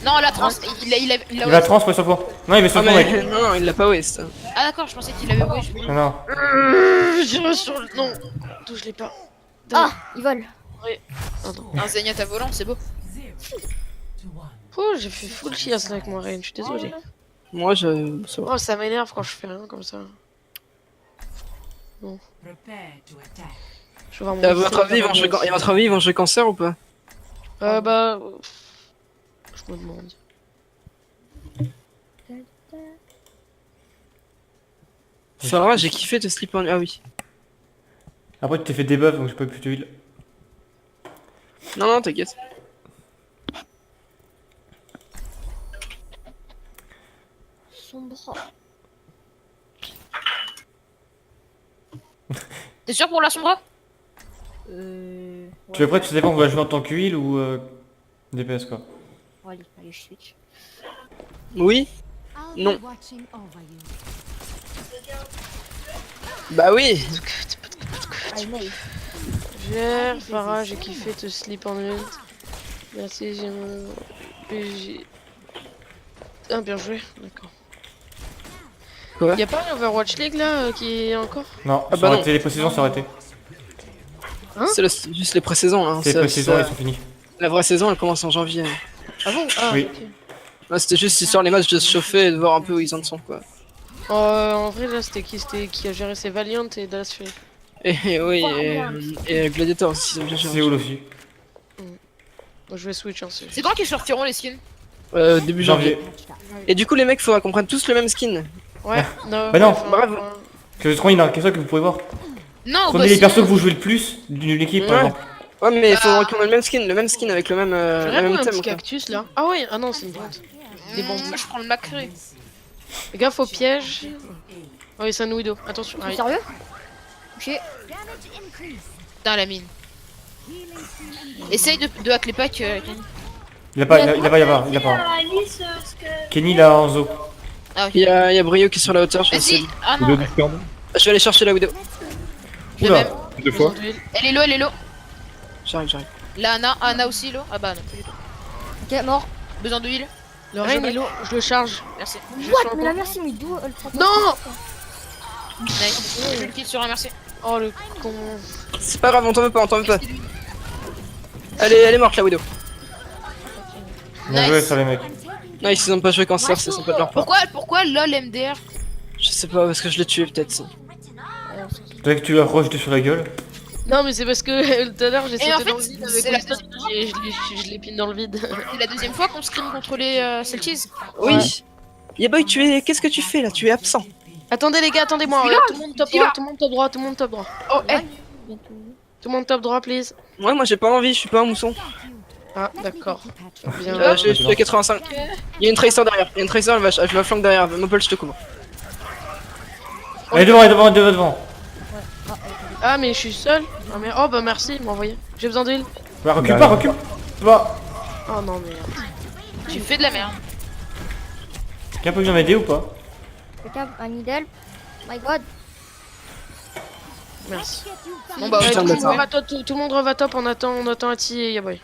[SPEAKER 4] Non, la trans. Il a
[SPEAKER 1] Il va trans, ouais, sur le point. Non, il va sur
[SPEAKER 3] Ah
[SPEAKER 1] le point,
[SPEAKER 3] mais
[SPEAKER 1] mec.
[SPEAKER 3] non, il l'a pas waste.
[SPEAKER 4] Ah d'accord, je pensais qu'il avait ouais.
[SPEAKER 1] Non, non.
[SPEAKER 2] J'irai sur le... Non. D'où je l'ai pas.
[SPEAKER 6] Ah, ils volent.
[SPEAKER 2] Oh non.
[SPEAKER 4] Un Zenyatta volant, c'est beau.
[SPEAKER 2] Oh, j'ai fait full chiasse avec mon Rain, je suis désolé.
[SPEAKER 3] Moi je. Ça va.
[SPEAKER 2] Oh, ça m'énerve quand je fais rien comme ça. Bon. Je vais voir mon...
[SPEAKER 3] Et à votre avis, ils vont jouer cancer ou pas?
[SPEAKER 2] Bah... Je me demande.
[SPEAKER 3] Farah, j'ai kiffé te slip en. Ah oui.
[SPEAKER 1] Après, tu t'es fait debuff, donc j'ai pas pu te heal.
[SPEAKER 3] Non, non, t'inquiète.
[SPEAKER 6] Son bras.
[SPEAKER 4] T'es sûr pour la sombra?
[SPEAKER 1] Tu es prêt, tu sais pas, on va jouer en tant que heal ou DPS quoi.
[SPEAKER 6] Bon, allez, je switch.
[SPEAKER 3] Oui. Non. Bah oui.
[SPEAKER 6] Allez, Maï.
[SPEAKER 2] Gère, Farah, j'ai kiffé te slip en ult. Merci, j'ai mon PG. Ah, bien joué, d'accord.
[SPEAKER 3] Quoi?
[SPEAKER 2] Y'a pas l'Overwatch League là qui est encore?
[SPEAKER 1] Non,
[SPEAKER 3] Ah
[SPEAKER 1] ça
[SPEAKER 3] bah
[SPEAKER 1] aurait
[SPEAKER 3] non.
[SPEAKER 1] été les pré-saisons, ça aurait été.
[SPEAKER 3] C'est juste les pré-saisons là.
[SPEAKER 1] C'est les pré-saisons, ils sont finis.
[SPEAKER 3] La vraie saison elle commence en janvier.
[SPEAKER 2] Ah bon? Ah,
[SPEAKER 1] Oui.
[SPEAKER 2] ok.
[SPEAKER 3] Là c'était juste histoire les matchs de se chauffer et de voir un peu où ils en sont quoi.
[SPEAKER 2] En vrai, là, c'était qui a géré ses Valiant et Dallas Fury.
[SPEAKER 3] Et oui, et Gladiator aussi, ils ont bien
[SPEAKER 1] C'est
[SPEAKER 3] géré.
[SPEAKER 1] où aussi.
[SPEAKER 2] Moi, je vais switch, hein,
[SPEAKER 4] C'est quand qu'ils sortiront les skins?
[SPEAKER 3] Début janvier.
[SPEAKER 1] Janvier.
[SPEAKER 3] Et du coup les mecs faudra qu'on prenne tous le même skin.
[SPEAKER 2] Ouais, non.
[SPEAKER 1] Bah non.
[SPEAKER 2] enfin,
[SPEAKER 3] Bref.
[SPEAKER 1] Que je trouve, il y en a qu'un seul que vous pouvez voir.
[SPEAKER 4] Non,
[SPEAKER 1] Prenez les
[SPEAKER 4] sinon-
[SPEAKER 1] persos que vous jouez le plus d'une équipe par
[SPEAKER 3] Ouais.
[SPEAKER 1] exemple.
[SPEAKER 3] Ouais mais il faudra qu'on ait le même skin avec le même,
[SPEAKER 2] J'aurais
[SPEAKER 3] le
[SPEAKER 2] pris
[SPEAKER 3] même
[SPEAKER 2] un
[SPEAKER 3] thème
[SPEAKER 2] petit
[SPEAKER 3] quoi.
[SPEAKER 2] cactus là. Ah ouais, ah non, c'est une plante. Des bambous.
[SPEAKER 4] Moi, je prends le Macré.
[SPEAKER 2] Fais gaffe au piège. Oh, et c'est un Widow. Attention.
[SPEAKER 6] T'es
[SPEAKER 2] Ah,
[SPEAKER 6] sérieux? Touché.
[SPEAKER 4] Putain, la mine. Essaye de hack les packs, Kenny.
[SPEAKER 1] Il a pas, il a pas. Kenny il a en zo.
[SPEAKER 4] Ah, ok.
[SPEAKER 3] Il y a Brio qui est sur la hauteur, je vais
[SPEAKER 4] Ah si!
[SPEAKER 3] essayer.
[SPEAKER 4] Ah
[SPEAKER 5] Deux
[SPEAKER 4] non!
[SPEAKER 5] discord.
[SPEAKER 3] Je vais aller chercher la Widow.
[SPEAKER 4] Le
[SPEAKER 1] Oula.
[SPEAKER 4] même.
[SPEAKER 5] Deux fois.
[SPEAKER 4] Elle est low.
[SPEAKER 3] J'arrive.
[SPEAKER 4] La Ana aussi low. Ah bah non, pas du tout.
[SPEAKER 6] Ok, mort.
[SPEAKER 4] Besoin de heal.
[SPEAKER 2] Le Rain est low, je le charge.
[SPEAKER 4] Merci.
[SPEAKER 2] Je suis
[SPEAKER 6] What?
[SPEAKER 2] sur le
[SPEAKER 6] Mais la
[SPEAKER 2] point.
[SPEAKER 6] merci, mais d'où elle prend
[SPEAKER 2] Non!
[SPEAKER 4] Nice. Je le kill sur un merci.
[SPEAKER 2] Oh le con.
[SPEAKER 3] C'est pas grave, on t'en veut pas. Elle est morte la Widow.
[SPEAKER 1] Bien
[SPEAKER 4] Nice.
[SPEAKER 1] joué sur les mecs.
[SPEAKER 3] Non, ils ont pas joué cancer, c'est sympa de leur part.
[SPEAKER 4] Pourquoi LOL MDR?
[SPEAKER 3] Je sais pas, parce que je l'ai tué peut-être.
[SPEAKER 1] T'as que tu l'as rejeté sur la gueule.
[SPEAKER 2] Non mais c'est parce que tout à l'heure j'ai
[SPEAKER 4] Et en
[SPEAKER 2] sauté
[SPEAKER 4] fait,
[SPEAKER 2] dans le vide
[SPEAKER 4] c'est
[SPEAKER 2] avec
[SPEAKER 4] la
[SPEAKER 2] Winston et je l'ai pine dans le vide.
[SPEAKER 4] C'est la deuxième fois qu'on scrim contre les Celtics.
[SPEAKER 3] Oui. Yaboy, qu'est-ce que tu fais là? Tu es absent.
[SPEAKER 2] Attendez les gars, attendez-moi. Tout le monde top droit, tout le monde top droit, tout le monde top droit.
[SPEAKER 4] Oh, eh!
[SPEAKER 2] Tout le monde top droit, please.
[SPEAKER 3] Ouais, moi j'ai pas envie, je suis pas un mousson.
[SPEAKER 2] Ah d'accord. Bien.
[SPEAKER 3] Je suis à 85. Il y a une tracer derrière, je la flanque derrière. Mopel, je te couvre.
[SPEAKER 1] Elle est devant.
[SPEAKER 2] Ah mais je suis seul. Ah mais oh bah merci, il m'a envoyé. J'ai besoin d'huile.
[SPEAKER 1] Bah recule pas, recule pas.
[SPEAKER 2] Oh non mais.
[SPEAKER 4] Tu fais de la merde.
[SPEAKER 1] Quelqu'un peut bien m'aider ou pas?
[SPEAKER 6] Quelqu'un, un idle. My god.
[SPEAKER 2] Merci.
[SPEAKER 4] Bon bah,
[SPEAKER 2] Ouais,
[SPEAKER 3] Putain,
[SPEAKER 2] tout, le monde
[SPEAKER 3] d'accord.
[SPEAKER 2] reva top, tout le monde reva top, on attend Ati et Yaboy.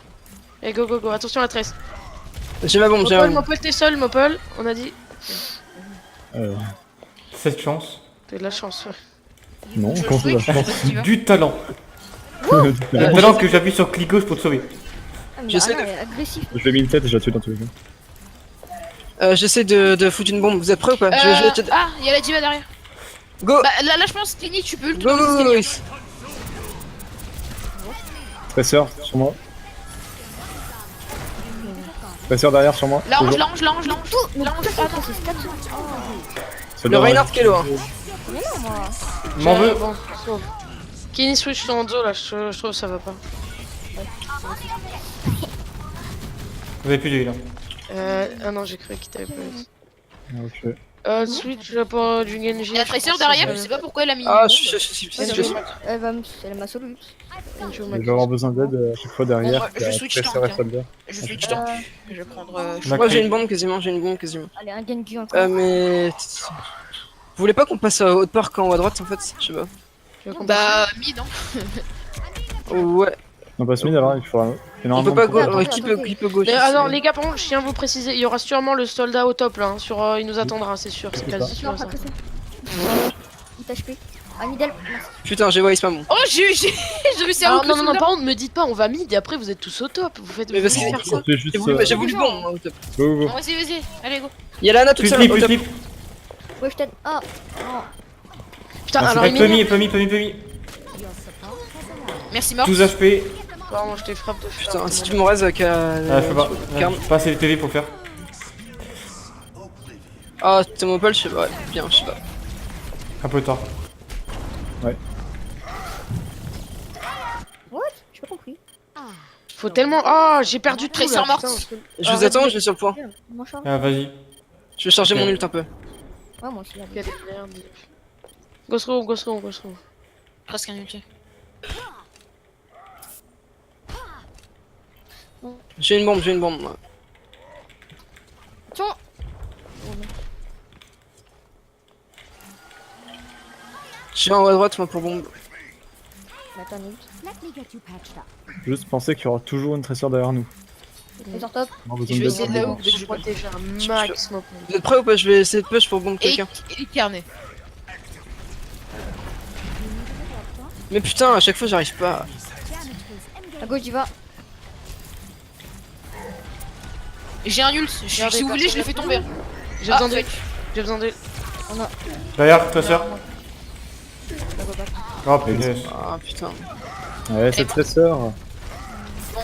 [SPEAKER 2] Et go go go, attention à la tresse.
[SPEAKER 3] J'ai ma bombe, j'ai ma bombe.
[SPEAKER 2] Mopel t'es seul, Mopel, on a dit.
[SPEAKER 1] Cette chance.
[SPEAKER 2] T'as de la chance, ouais.
[SPEAKER 5] Non, comment ça va?
[SPEAKER 4] Vas-y, tu vas.
[SPEAKER 1] Du talent. Le talent que j'appuie sur clic gauche pour te sauver.
[SPEAKER 6] Ah, mais
[SPEAKER 3] J'essaie
[SPEAKER 6] Anna
[SPEAKER 3] de-
[SPEAKER 6] est agressif.
[SPEAKER 5] Je lui ai mis une tête et je l'ai tué dans tous les cas.
[SPEAKER 3] J'essaie de foutre une bombe, vous êtes prêts ou pas?
[SPEAKER 4] Ah, il y a la diva derrière.
[SPEAKER 3] Go.
[SPEAKER 4] Bah là je pense Kenny tu peux le
[SPEAKER 3] Go, go, go,
[SPEAKER 4] Kenny.
[SPEAKER 3] go.
[SPEAKER 5] Tresseur sur moi. Tresseur derrière sur moi.
[SPEAKER 4] L'ange,
[SPEAKER 5] Toujours.
[SPEAKER 4] l'ange, l'ange, l'ange.
[SPEAKER 6] Mais
[SPEAKER 4] L'ange,
[SPEAKER 6] pourquoi
[SPEAKER 4] attends.
[SPEAKER 6] c'est stats? Oh,
[SPEAKER 5] Ça
[SPEAKER 3] Le
[SPEAKER 5] doit-
[SPEAKER 3] Reinhardt qui est loin.
[SPEAKER 6] mais non, moi.
[SPEAKER 1] M'en veux.
[SPEAKER 2] Bon, sauf. Kenny switch en dos là, je trouve que ça va pas.
[SPEAKER 1] Vous avez plus de heal.
[SPEAKER 2] Ah non, j'ai cru qu'il t'avait pas dit.
[SPEAKER 5] Ok.
[SPEAKER 2] Switch pour du Genji.
[SPEAKER 4] Il y a Tracer derrière, je sais pas pourquoi elle a mis.
[SPEAKER 3] Ah,
[SPEAKER 4] une
[SPEAKER 3] je
[SPEAKER 4] bombe.
[SPEAKER 3] suis.
[SPEAKER 6] Elle m'a solo.
[SPEAKER 5] Je vais avoir besoin d'aide à chaque fois derrière.
[SPEAKER 4] Bon, je switch
[SPEAKER 5] Tresseur
[SPEAKER 4] tank,
[SPEAKER 5] et soldat.
[SPEAKER 4] Je switch tank. Je vais prendre.
[SPEAKER 3] Moi j'ai une bombe quasiment,
[SPEAKER 6] Allez, un Genji encore.
[SPEAKER 3] mais... Vous voulez pas qu'on passe à Haute Park en haut à droite en fait? Je sais pas.
[SPEAKER 4] Bah, mid, hein.
[SPEAKER 3] Ouais.
[SPEAKER 5] Non, pas mid alors, il faudra.
[SPEAKER 3] On peut pas go...
[SPEAKER 6] Attendez,
[SPEAKER 3] Équipe
[SPEAKER 6] attendez.
[SPEAKER 3] gauche.
[SPEAKER 2] Alors les gars, par contre, je tiens à vous préciser, il y aura sûrement le soldat au top là. Hein, il nous attendra, c'est sûr, c'est quasi sûr.
[SPEAKER 6] Non,
[SPEAKER 2] Ça.
[SPEAKER 6] pas que ça. 8 HP. Un middle.
[SPEAKER 3] Putain, j'ai voice pas bon.
[SPEAKER 4] Oh, j'ai réussi à
[SPEAKER 2] Alors,
[SPEAKER 4] hook
[SPEAKER 2] non,
[SPEAKER 4] le
[SPEAKER 2] non, non,
[SPEAKER 4] soldat.
[SPEAKER 2] par contre, me dites pas, on va mid et après vous êtes tous au top. Vous faites
[SPEAKER 3] Mais parce
[SPEAKER 2] vous
[SPEAKER 3] que-
[SPEAKER 2] faire ça.
[SPEAKER 5] C'est juste.
[SPEAKER 3] J'ai voulu bon moi, au top.
[SPEAKER 5] Go, go.
[SPEAKER 4] Bon, vas-y, vas-y, allez, go.
[SPEAKER 3] Y'a Lana toute
[SPEAKER 1] Plus
[SPEAKER 3] seule
[SPEAKER 1] slip,
[SPEAKER 3] au
[SPEAKER 1] plus
[SPEAKER 3] top.
[SPEAKER 1] slip.
[SPEAKER 6] Ouais, je t'aide. Ah. Oh.
[SPEAKER 2] Putain,
[SPEAKER 1] Ah, c'est
[SPEAKER 2] alors
[SPEAKER 1] pas
[SPEAKER 2] il
[SPEAKER 1] Pemi,
[SPEAKER 2] m'énerve.
[SPEAKER 1] Pemi.
[SPEAKER 4] Merci, mort.
[SPEAKER 1] 12 HP.
[SPEAKER 2] Pardon, je t'ai frappé de
[SPEAKER 3] Putain, si tu me raises avec
[SPEAKER 1] Ah, je peux pas.
[SPEAKER 3] Carme.
[SPEAKER 1] Pas assez de TV pour le faire.
[SPEAKER 3] Ah, Thermopole, je sais pas. Ouais, bien, je sais pas.
[SPEAKER 1] Un peu tard.
[SPEAKER 6] What? J'ai pas compris.
[SPEAKER 2] Faut tellement. Ah, j'ai perdu tout
[SPEAKER 4] Tracer
[SPEAKER 2] là.
[SPEAKER 4] morte.
[SPEAKER 2] putain.
[SPEAKER 3] Je vous attends, je vais sur le point.
[SPEAKER 6] Mon charge.
[SPEAKER 1] Ah, vas-y.
[SPEAKER 3] Je vais charger
[SPEAKER 1] Ok.
[SPEAKER 3] mon ult un peu.
[SPEAKER 6] Ouais, moi aussi.
[SPEAKER 2] Il y a
[SPEAKER 6] allez.
[SPEAKER 2] des merdes. Ghost Room.
[SPEAKER 4] Presque un ulti.
[SPEAKER 3] J'ai une bombe. Moi.
[SPEAKER 6] Attention.
[SPEAKER 3] Je suis en haut à droite moi pour bombe.
[SPEAKER 6] Mais attends, une ult.
[SPEAKER 5] Juste penser qu'il y aura toujours une tresseur derrière nous.
[SPEAKER 6] Les sur top.
[SPEAKER 5] On a besoin
[SPEAKER 4] Je vais
[SPEAKER 5] d'aide.
[SPEAKER 4] essayer de la hook dès que
[SPEAKER 2] Je
[SPEAKER 4] je
[SPEAKER 2] protège un max maintenant.
[SPEAKER 3] Vous êtes prêts ou pas? Je vais essayer de push pour bombe
[SPEAKER 4] Et
[SPEAKER 3] quelqu'un.
[SPEAKER 4] les carnets.
[SPEAKER 3] Mais putain, à chaque fois j'arrive pas.
[SPEAKER 6] À gauche, j'y va.
[SPEAKER 4] J'ai un ult.
[SPEAKER 2] Regardez,
[SPEAKER 4] Si vous voulez, je le fais tomber.
[SPEAKER 2] J'ai
[SPEAKER 4] Ah,
[SPEAKER 2] besoin de.
[SPEAKER 4] fuck.
[SPEAKER 2] J'ai besoin de.
[SPEAKER 1] Derrière, tresseur. Oh punaise.
[SPEAKER 3] Ah putain.
[SPEAKER 5] Ouais, c'est tresseur.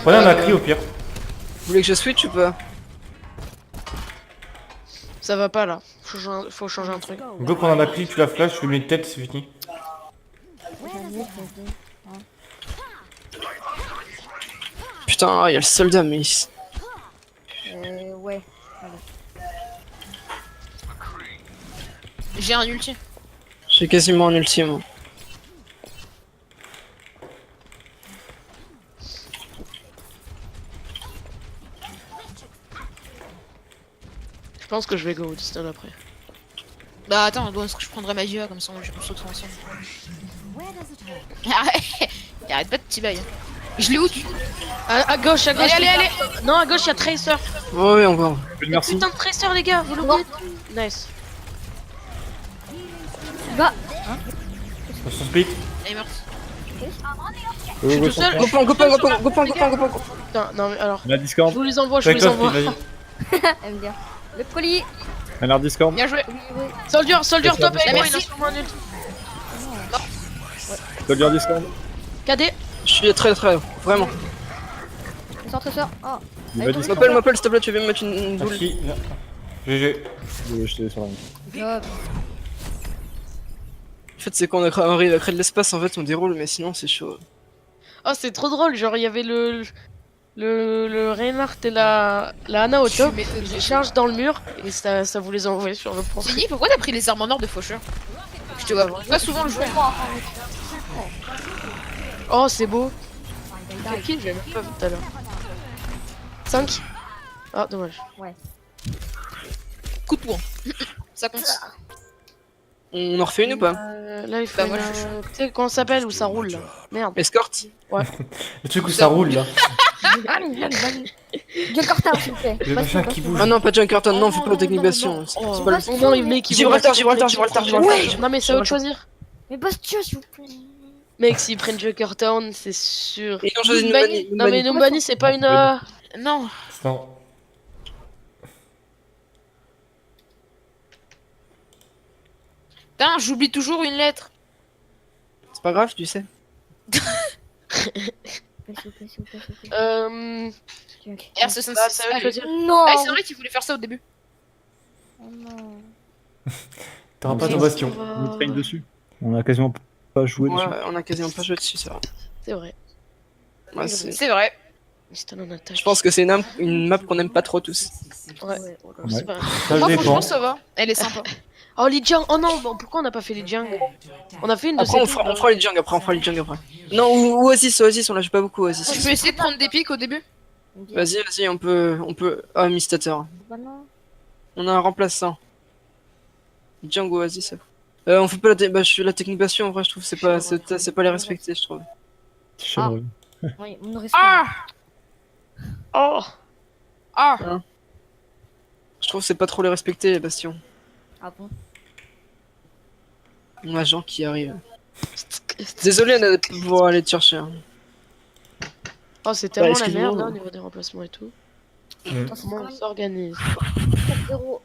[SPEAKER 1] Prenez un acri au pire.
[SPEAKER 3] Vous voulez que je switch ou pas?
[SPEAKER 2] Ça va pas là. Faut changer un truc.
[SPEAKER 1] Go prendre un acri, tu la flash, tu lui mets une tête, c'est fini.
[SPEAKER 3] Putain, il y a le soldat mais...
[SPEAKER 6] Ouais.
[SPEAKER 4] J'ai un ulti.
[SPEAKER 3] J'ai quasiment un ultime.
[SPEAKER 2] Je pense que je vais go au stun après.
[SPEAKER 4] Bah attends, est-ce que je prendrai ma diva comme ça on saute ensemble. Arrête pas de petit bail. Je l'ai hook.
[SPEAKER 2] À gauche,
[SPEAKER 4] Allez, allez, allez.
[SPEAKER 2] Non, à gauche, il y a Tracer.
[SPEAKER 3] Oh oui, encore.
[SPEAKER 5] Merci.
[SPEAKER 2] Putain de Tracer, les gars, vous l'oubliez. Nice.
[SPEAKER 6] Va.
[SPEAKER 1] Son split.
[SPEAKER 4] Elle est morte.
[SPEAKER 2] Je suis tout seul.
[SPEAKER 3] Go pan.
[SPEAKER 2] Putain, non mais alors.
[SPEAKER 5] On a
[SPEAKER 2] Je
[SPEAKER 5] Discord.
[SPEAKER 2] vous les envoie, je
[SPEAKER 1] Fais
[SPEAKER 2] vous les
[SPEAKER 1] top,
[SPEAKER 2] envoie.
[SPEAKER 1] vas-y.
[SPEAKER 6] Elle me dit. Le colis.
[SPEAKER 5] On a Discord.
[SPEAKER 4] Bien joué.
[SPEAKER 6] Oui, oui.
[SPEAKER 2] Soldier top,
[SPEAKER 4] Ah,
[SPEAKER 2] et moi, il
[SPEAKER 4] merci.
[SPEAKER 2] a sûrement un ult.
[SPEAKER 5] Soldier Discord.
[SPEAKER 2] KD.
[SPEAKER 3] Je suis très vraiment.
[SPEAKER 6] Les sur tresseur. Oh.
[SPEAKER 5] Il
[SPEAKER 6] Allez,
[SPEAKER 5] va
[SPEAKER 6] tombe.
[SPEAKER 5] Discord.
[SPEAKER 3] M'appelle s'il te plaît, tu veux me mettre une boule.
[SPEAKER 1] Merci. GG.
[SPEAKER 5] Je vais jeter sur la main.
[SPEAKER 6] Job.
[SPEAKER 3] En fait, c'est qu'on arrive à créer de l'espace, en fait, on déroule, mais sinon, c'est chaud.
[SPEAKER 2] Oh, c'est trop drôle. Genre, il y avait le Reinhardt et la Ana au top. Ils chargent dans le mur et ça vous les envoie sur le point.
[SPEAKER 4] Kenny, pourquoi t'as pris les armes en or de faucheur? Je te vois pas souvent le jouer.
[SPEAKER 2] Oh, c'est beau. C'est qui? Je l'ai même pas vu tout à l'heure. 5. Ah, dommage.
[SPEAKER 4] Coup de poing. Ça compte.
[SPEAKER 3] On en refait une ou pas?
[SPEAKER 2] Là, il faut.
[SPEAKER 4] Bah, moi,
[SPEAKER 2] Tu sais comment ça s'appelle où ça roule là? Merde.
[SPEAKER 3] Escorte?
[SPEAKER 1] Le truc où ça roule là.
[SPEAKER 6] John Carter, s'il vous plaît.
[SPEAKER 1] Le machin qui bouge.
[SPEAKER 3] Ah non, pas Junkerton, non, faut pas technication.
[SPEAKER 2] Oh,
[SPEAKER 3] C'est pas le...
[SPEAKER 2] oh non, il met qui
[SPEAKER 3] Gibraltar.
[SPEAKER 2] Non, mais c'est à eux de choisir.
[SPEAKER 6] Mais Bastia, s'il vous plaît.
[SPEAKER 2] Mec, s'ils prennent Jokertown, c'est sûr.
[SPEAKER 3] Et ils ont choisi
[SPEAKER 2] Numbani.
[SPEAKER 3] Numbani.
[SPEAKER 2] Non, mais Numbani, c'est pas une.
[SPEAKER 4] Non.
[SPEAKER 1] Non.
[SPEAKER 4] Putain, j'oublie toujours une lettre.
[SPEAKER 3] C'est pas grave, tu sais.
[SPEAKER 4] RC5.
[SPEAKER 2] Bah, ça veut choisir.
[SPEAKER 6] Non.
[SPEAKER 4] Ah, c'est vrai, tu voulais faire ça au début.
[SPEAKER 6] Oh non.
[SPEAKER 1] T'auras pas
[SPEAKER 5] C'est
[SPEAKER 1] ton
[SPEAKER 5] bon.
[SPEAKER 1] bastion.
[SPEAKER 5] On nous traîne dessus. On a quasiment pas joué
[SPEAKER 3] Ouais,
[SPEAKER 5] dessus.
[SPEAKER 3] on a quasiment pas joué dessus, ça.
[SPEAKER 2] C'est vrai.
[SPEAKER 3] Ouais,
[SPEAKER 4] C'est vrai.
[SPEAKER 2] Miston en attaque.
[SPEAKER 3] je pense que c'est une map qu'on aime pas trop tous.
[SPEAKER 2] Ouais. C'est pas grave.
[SPEAKER 1] Ça
[SPEAKER 4] Moi,
[SPEAKER 1] dépend.
[SPEAKER 4] franchement, ça va. Elle est sympa.
[SPEAKER 2] Oh, les Jiang. Oh non, bon, pourquoi on n'a pas fait les Jiang? On a fait une de
[SPEAKER 3] Après,
[SPEAKER 2] ces
[SPEAKER 3] on fera les jungle après, on fera les jungle après. Non, ou Oasis, on l'a joue pas beaucoup,
[SPEAKER 4] Tu
[SPEAKER 3] Oasis.
[SPEAKER 4] peux essayer de prendre des pics au début?
[SPEAKER 3] Vas-y, on peut. Ah, Mistator.
[SPEAKER 6] Bah non.
[SPEAKER 3] On a un remplaçant. Django Oasis. On fait pas la technique bastion, en vrai, je trouve, c'est pas les respecter, je trouve.
[SPEAKER 5] Chèvre.
[SPEAKER 6] Oui, on aurait pas.
[SPEAKER 4] Ah
[SPEAKER 2] Oh.
[SPEAKER 4] Ah
[SPEAKER 3] Je trouve que c'est pas trop les respecter, les bastions.
[SPEAKER 6] Ah bon.
[SPEAKER 3] On a Jean qui arrive. Désolé, Anna, de pouvoir aller te chercher. Hein.
[SPEAKER 2] Oh, c'est tellement la
[SPEAKER 3] excuse-moi.
[SPEAKER 2] merde là, au niveau des remplacements et tout.
[SPEAKER 6] Attends, c'est
[SPEAKER 2] Comment
[SPEAKER 6] quand
[SPEAKER 2] on
[SPEAKER 6] même
[SPEAKER 2] s'organise?
[SPEAKER 6] 4-0.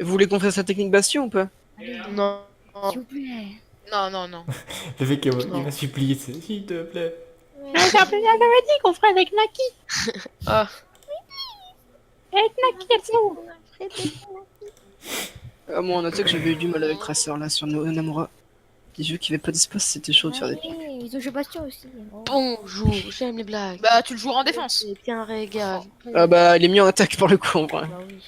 [SPEAKER 3] Vous voulez qu'on fasse la technique bastion ou pas?
[SPEAKER 2] Non.
[SPEAKER 6] S'il vous plaît.
[SPEAKER 4] Non, non, non.
[SPEAKER 1] Le mec, il
[SPEAKER 2] Non.
[SPEAKER 1] m'a supplié, c'est s'il te plaît.
[SPEAKER 2] Ah.
[SPEAKER 3] Ah, moi, on a que j'avais eu du mal avec Tracer là sur Namura. Les jeux qui avaient pas d'espace, c'était chaud de faire des.
[SPEAKER 6] Ouais, ils ont joué Bastion aussi. Oh.
[SPEAKER 2] Bonjour, j'aime les blagues.
[SPEAKER 4] Bah, tu le joueras en défense.
[SPEAKER 2] C'est un régal.
[SPEAKER 3] Ah bah, il est mis en attaque pour le coup en vrai.
[SPEAKER 6] Bah oui.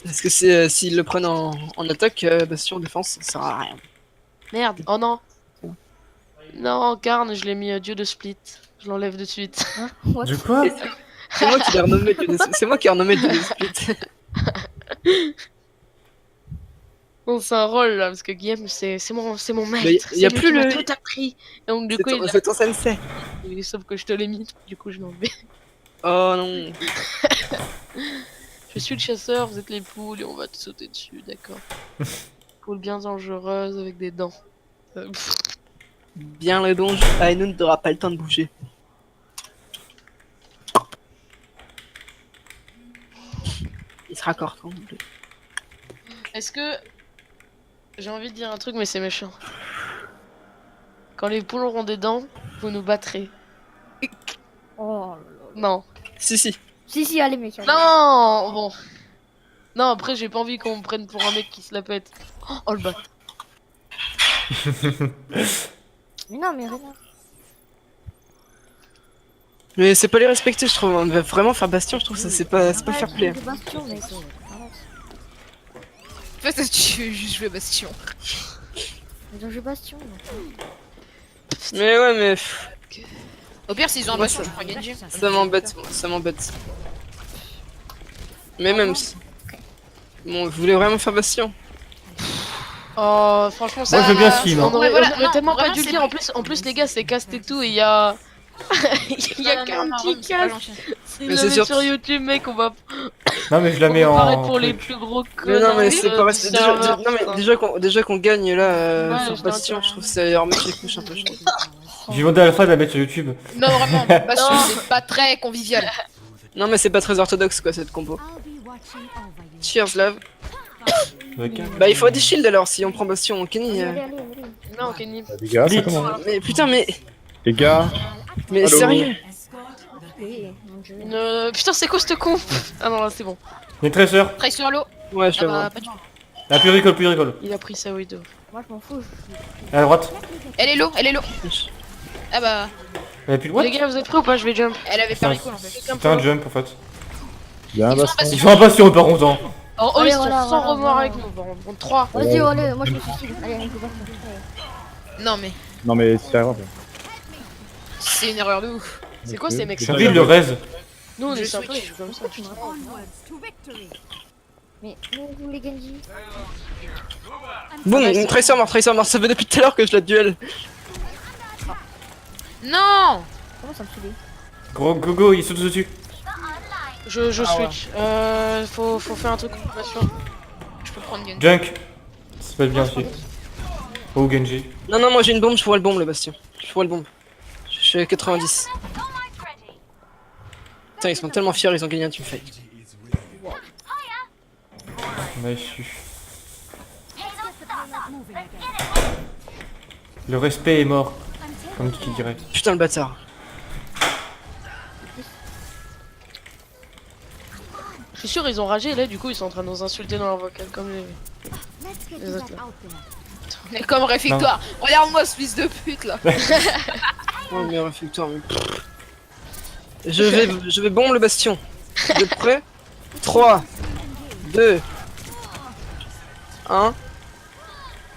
[SPEAKER 3] Parce que c'est s'ils le prennent en attaque, bastion en défense, ça sert à rien.
[SPEAKER 2] Merde, oh non. Non, Karn, je l'ai mis dieu de split. Je l'enlève de suite.
[SPEAKER 6] What?
[SPEAKER 1] Du quoi?
[SPEAKER 3] C'est moi qui l'ai renommé c'est moi qui ai renommé Dieu Split.
[SPEAKER 2] Bon, c'est un rôle là, parce que Guillaume, c'est mon maître.
[SPEAKER 3] Mais y a
[SPEAKER 2] C'est lui
[SPEAKER 3] plus
[SPEAKER 2] qui m'a
[SPEAKER 3] le-
[SPEAKER 2] tout appris. Et donc, du coup, il
[SPEAKER 3] C'est ton sensei.
[SPEAKER 2] sauf que je te l'ai mis, du coup, je l'ai enlevé.
[SPEAKER 3] Oh non.
[SPEAKER 2] Je suis le chasseur, vous êtes les poules et on va te sauter dessus, d'accord. Poule bien dangereuse avec des dents. Pff,
[SPEAKER 3] Bien le donge, Ainun n'aura pas le temps de bouger. Il sera corps non plus.
[SPEAKER 2] Est-ce que. J'ai envie de dire un truc, mais c'est méchant. Quand les poules auront des dents, vous nous battrez.
[SPEAKER 6] Oh là là.
[SPEAKER 2] Non.
[SPEAKER 3] Si, si.
[SPEAKER 6] Si, allez, mec. allez.
[SPEAKER 2] Non. Bon. Non, après, j'ai pas envie qu'on me prenne pour un mec qui se la pète. Oh, le bat.
[SPEAKER 6] Mais non, mais rien.
[SPEAKER 3] Mais c'est pas les respecter, je trouve. On va vraiment faire Bastion, je trouve ça c'est pas fair play.
[SPEAKER 6] C'est Bastion, mec. Arrête.
[SPEAKER 4] En fait, tu veux juste jouer Bastion.
[SPEAKER 6] Ils ont joué Bastion. donc.
[SPEAKER 3] Mais ouais, mais
[SPEAKER 4] Au pire, s'ils ont un
[SPEAKER 3] Ouais,
[SPEAKER 4] Bastion,
[SPEAKER 3] ça-
[SPEAKER 4] je prends Genji.
[SPEAKER 3] ça m'embête, moi, ça m'embête. Mais même si. Bon, vous voulez vraiment faire Bastion?
[SPEAKER 2] Oh, franchement, ça.
[SPEAKER 1] Moi, je veux bien
[SPEAKER 4] va.
[SPEAKER 1] Sim,
[SPEAKER 2] On
[SPEAKER 1] hein.
[SPEAKER 2] aurait,
[SPEAKER 4] Ouais, voilà,
[SPEAKER 2] on aurait
[SPEAKER 4] non,
[SPEAKER 2] tellement pas
[SPEAKER 4] vraiment,
[SPEAKER 2] dû le
[SPEAKER 4] c'est
[SPEAKER 2] dire.
[SPEAKER 4] vrai.
[SPEAKER 2] En plus, les gars, c'est cast et tout. Et il y a. Il y a qu'un petit
[SPEAKER 4] c'est pas
[SPEAKER 2] cast.
[SPEAKER 4] gentil.
[SPEAKER 2] C'est
[SPEAKER 3] Mais
[SPEAKER 2] la
[SPEAKER 3] c'est
[SPEAKER 2] mettre
[SPEAKER 3] sûr-
[SPEAKER 2] sur YouTube, mec. On va
[SPEAKER 1] Non, mais je la mets
[SPEAKER 2] paraître
[SPEAKER 1] en.
[SPEAKER 2] pour les
[SPEAKER 1] truc.
[SPEAKER 2] plus gros
[SPEAKER 3] Mais non, mais c'est pas
[SPEAKER 2] du
[SPEAKER 3] respecter.
[SPEAKER 2] serveur,
[SPEAKER 3] Non, mais
[SPEAKER 2] putain.
[SPEAKER 3] déjà qu'on gagne là
[SPEAKER 2] Ouais,
[SPEAKER 3] sur
[SPEAKER 2] je
[SPEAKER 3] Bastion,
[SPEAKER 2] t'entends.
[SPEAKER 3] je trouve que ça remet les couches un peu, je trouve.
[SPEAKER 1] J'ai demandé à Alpha de la mettre sur YouTube.
[SPEAKER 4] Non, vraiment, Bastion,
[SPEAKER 2] Non.
[SPEAKER 4] c'est pas très convivial.
[SPEAKER 3] Non, mais c'est pas très orthodoxe quoi cette compo. Cheers, love.
[SPEAKER 1] Avec un-
[SPEAKER 3] Bah, il faut des shields alors si on prend Bastion. Kenny.
[SPEAKER 6] Allez, allez, allez.
[SPEAKER 2] Non, Kenny.
[SPEAKER 5] Les gars, ça
[SPEAKER 1] Vite.
[SPEAKER 5] commence.
[SPEAKER 3] Mais putain, mais
[SPEAKER 5] Les gars,
[SPEAKER 3] mais
[SPEAKER 5] Allô
[SPEAKER 3] sérieux.
[SPEAKER 6] Oui, mon dieu.
[SPEAKER 2] Putain, c'est quoi ce con? Ah non, là, c'est bon.
[SPEAKER 1] Il y a une Tracer.
[SPEAKER 4] Trace sur l'eau.
[SPEAKER 3] Ouais, je
[SPEAKER 4] Ah
[SPEAKER 3] le
[SPEAKER 4] bah,
[SPEAKER 3] vois.
[SPEAKER 4] pas du tout.
[SPEAKER 1] La plus rigole, plus rigole.
[SPEAKER 2] Il a pris sa widow.
[SPEAKER 6] Moi, je m'en fous.
[SPEAKER 1] À droite.
[SPEAKER 4] Elle est low, elle est low. Ah bah,
[SPEAKER 1] Elle a plus le what?
[SPEAKER 2] Les gars, vous êtes prêts ou pas? Je vais jump.
[SPEAKER 4] elle avait
[SPEAKER 1] Putain,
[SPEAKER 4] pas recall en fait.
[SPEAKER 1] C'était un jump en fait.
[SPEAKER 5] il y a un
[SPEAKER 4] Ils sont
[SPEAKER 5] baston.
[SPEAKER 1] Ils sont impatients par contre. Hein.
[SPEAKER 2] Oh, eux,
[SPEAKER 6] Allez,
[SPEAKER 2] ils sont
[SPEAKER 6] voilà,
[SPEAKER 2] sans
[SPEAKER 6] voilà,
[SPEAKER 2] remords
[SPEAKER 6] voilà.
[SPEAKER 2] avec nous. Bon, on 3.
[SPEAKER 6] Vas-y, allez, moi je me suicide. Allez, on peut Bastion.
[SPEAKER 4] Non mais,
[SPEAKER 5] Non, mais c'est pas grave.
[SPEAKER 4] c'est une erreur de ouf.
[SPEAKER 2] C'est quoi ces mecs?
[SPEAKER 1] J'ai envie de le raise.
[SPEAKER 2] Nous, on
[SPEAKER 4] Je
[SPEAKER 2] est sympa,
[SPEAKER 4] switch.
[SPEAKER 2] ils jouent comme ça. putain.
[SPEAKER 6] Mais vous, les Genji.
[SPEAKER 3] Boum,
[SPEAKER 2] Ah,
[SPEAKER 3] une Tracer mort, ça fait depuis tout à l'heure que je la duel.
[SPEAKER 4] Non.
[SPEAKER 6] Comment ça me saoulait?
[SPEAKER 1] Gros gogo, il saute dessus.
[SPEAKER 2] Je switch. Faut faire un truc pas sûr.
[SPEAKER 4] Je peux prendre Genji.
[SPEAKER 1] Junk. Ça peut être bien aussi. Oh Genji.
[SPEAKER 3] Non, non, moi j'ai une bombe, je pourrais le bombe le Bastion. Je pourrais le bombe. Je suis à 90. Putain, ils sont tellement fiers, ils ont gagné un teamfight.
[SPEAKER 1] Ouais, je suis. Le respect est mort. Comme tu dirais.
[SPEAKER 3] Putain, le bâtard.
[SPEAKER 2] Je suis sûr, ils ont ragé là, du coup, ils sont en train de nous insulter dans leur vocal comme les autres là.
[SPEAKER 4] Mais comme réfectoire. Regarde-moi ce fils de pute là.
[SPEAKER 3] Oh, mais réflecteur, mais... Je vais bomber le bastion. Vous êtes prêts? 3, 2, 1.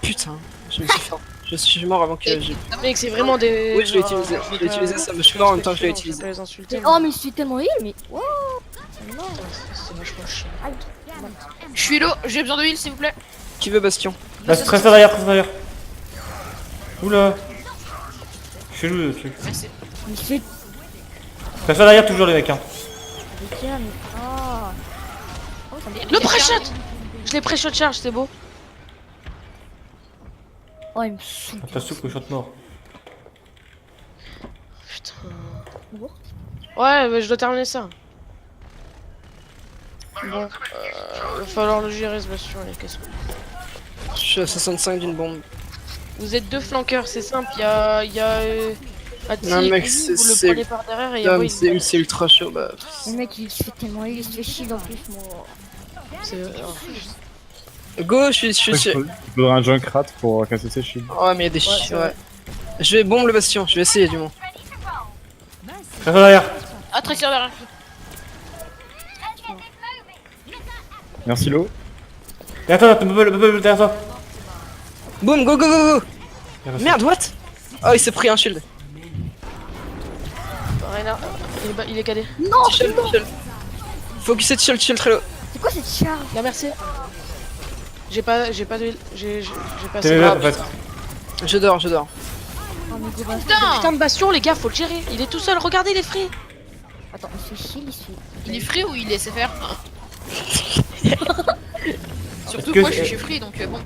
[SPEAKER 3] Putain, je me suis fait... Je suis mort avant que j'ai...
[SPEAKER 2] Mec, c'est vraiment des.
[SPEAKER 3] Oui, je l'ai utilisé, ça me suis mort en même temps que je l'ai utilisé.
[SPEAKER 2] Les insulter.
[SPEAKER 6] Oh, mais je suis tellement heal, mais. Wow.
[SPEAKER 2] C'est vachement chiant.
[SPEAKER 4] Je suis low, j'ai besoin de heal s'il vous plaît.
[SPEAKER 3] Qui veut bastion?
[SPEAKER 1] Bah, c'est très ça derrière, très ça derrière. Oula. Chelou le truc.
[SPEAKER 4] Merci.
[SPEAKER 6] Mais c'est.
[SPEAKER 1] Très ça derrière, toujours les mecs, hein.
[SPEAKER 6] Tiens, mais. Oh. Oh, ça me.
[SPEAKER 2] Le pré-shot. Je l'ai pré-shot charge, c'est beau.
[SPEAKER 6] Oh, il me saoule.
[SPEAKER 1] T'as soupe le shot mort.
[SPEAKER 2] Putain.
[SPEAKER 6] Bon.
[SPEAKER 2] Ouais, mais je dois terminer ça. Bon, va falloir le gérer ce bastion, les casse.
[SPEAKER 3] Je suis à 65 d'une bombe.
[SPEAKER 2] Vous êtes deux flanqueurs, c'est simple. Il y a Ati
[SPEAKER 3] Non,
[SPEAKER 2] et
[SPEAKER 3] mec,
[SPEAKER 2] Ellie,
[SPEAKER 3] c'est-
[SPEAKER 2] vous le
[SPEAKER 3] c'est-
[SPEAKER 2] prenez par derrière et il y a
[SPEAKER 3] Non,
[SPEAKER 2] Will.
[SPEAKER 3] mais c'est ultra chaud, bah...
[SPEAKER 6] Le mec, il se fait tellement heal, il se fait shield en plus, moi.
[SPEAKER 2] C'est-
[SPEAKER 3] Go, je suis...
[SPEAKER 5] Il faudrait un Junkrat pour casser ses shields.
[SPEAKER 3] Oh, mais il y a des
[SPEAKER 2] Ouais,
[SPEAKER 3] chi-
[SPEAKER 2] c'est
[SPEAKER 3] ouais.
[SPEAKER 2] vrai.
[SPEAKER 3] Je vais bomber le bastion, je vais essayer du moins.
[SPEAKER 1] Très ça derrière.
[SPEAKER 4] Ah, très sûr derrière.
[SPEAKER 5] Merci Lo.
[SPEAKER 1] Derrière toi, bubble derrière toi.
[SPEAKER 3] Boum, go, go, go, go.
[SPEAKER 1] Derrière toi.
[SPEAKER 3] Merde, what? Oh, il s'est pris un shield.
[SPEAKER 2] Reinhard, il est cadé.
[SPEAKER 6] Non,
[SPEAKER 3] Shield, shield. Focusez de shield très low.
[SPEAKER 6] c'est quoi cette charge?
[SPEAKER 2] La merci. J'ai pas de heal. J'ai pas
[SPEAKER 1] T'es
[SPEAKER 2] assez.
[SPEAKER 1] là,
[SPEAKER 2] Ah,
[SPEAKER 1] en fait.
[SPEAKER 3] Je dors.
[SPEAKER 6] Oh, mais go, bah,
[SPEAKER 4] Putain,
[SPEAKER 2] Putain de bastion, les gars, faut le gérer. Il est tout seul, regardez, il est free.
[SPEAKER 6] Attends, il se fait shield, il se fait.
[SPEAKER 4] il est free ou il laisse faire? Surtout
[SPEAKER 1] que
[SPEAKER 4] moi je
[SPEAKER 1] c'est-
[SPEAKER 4] suis free donc bon,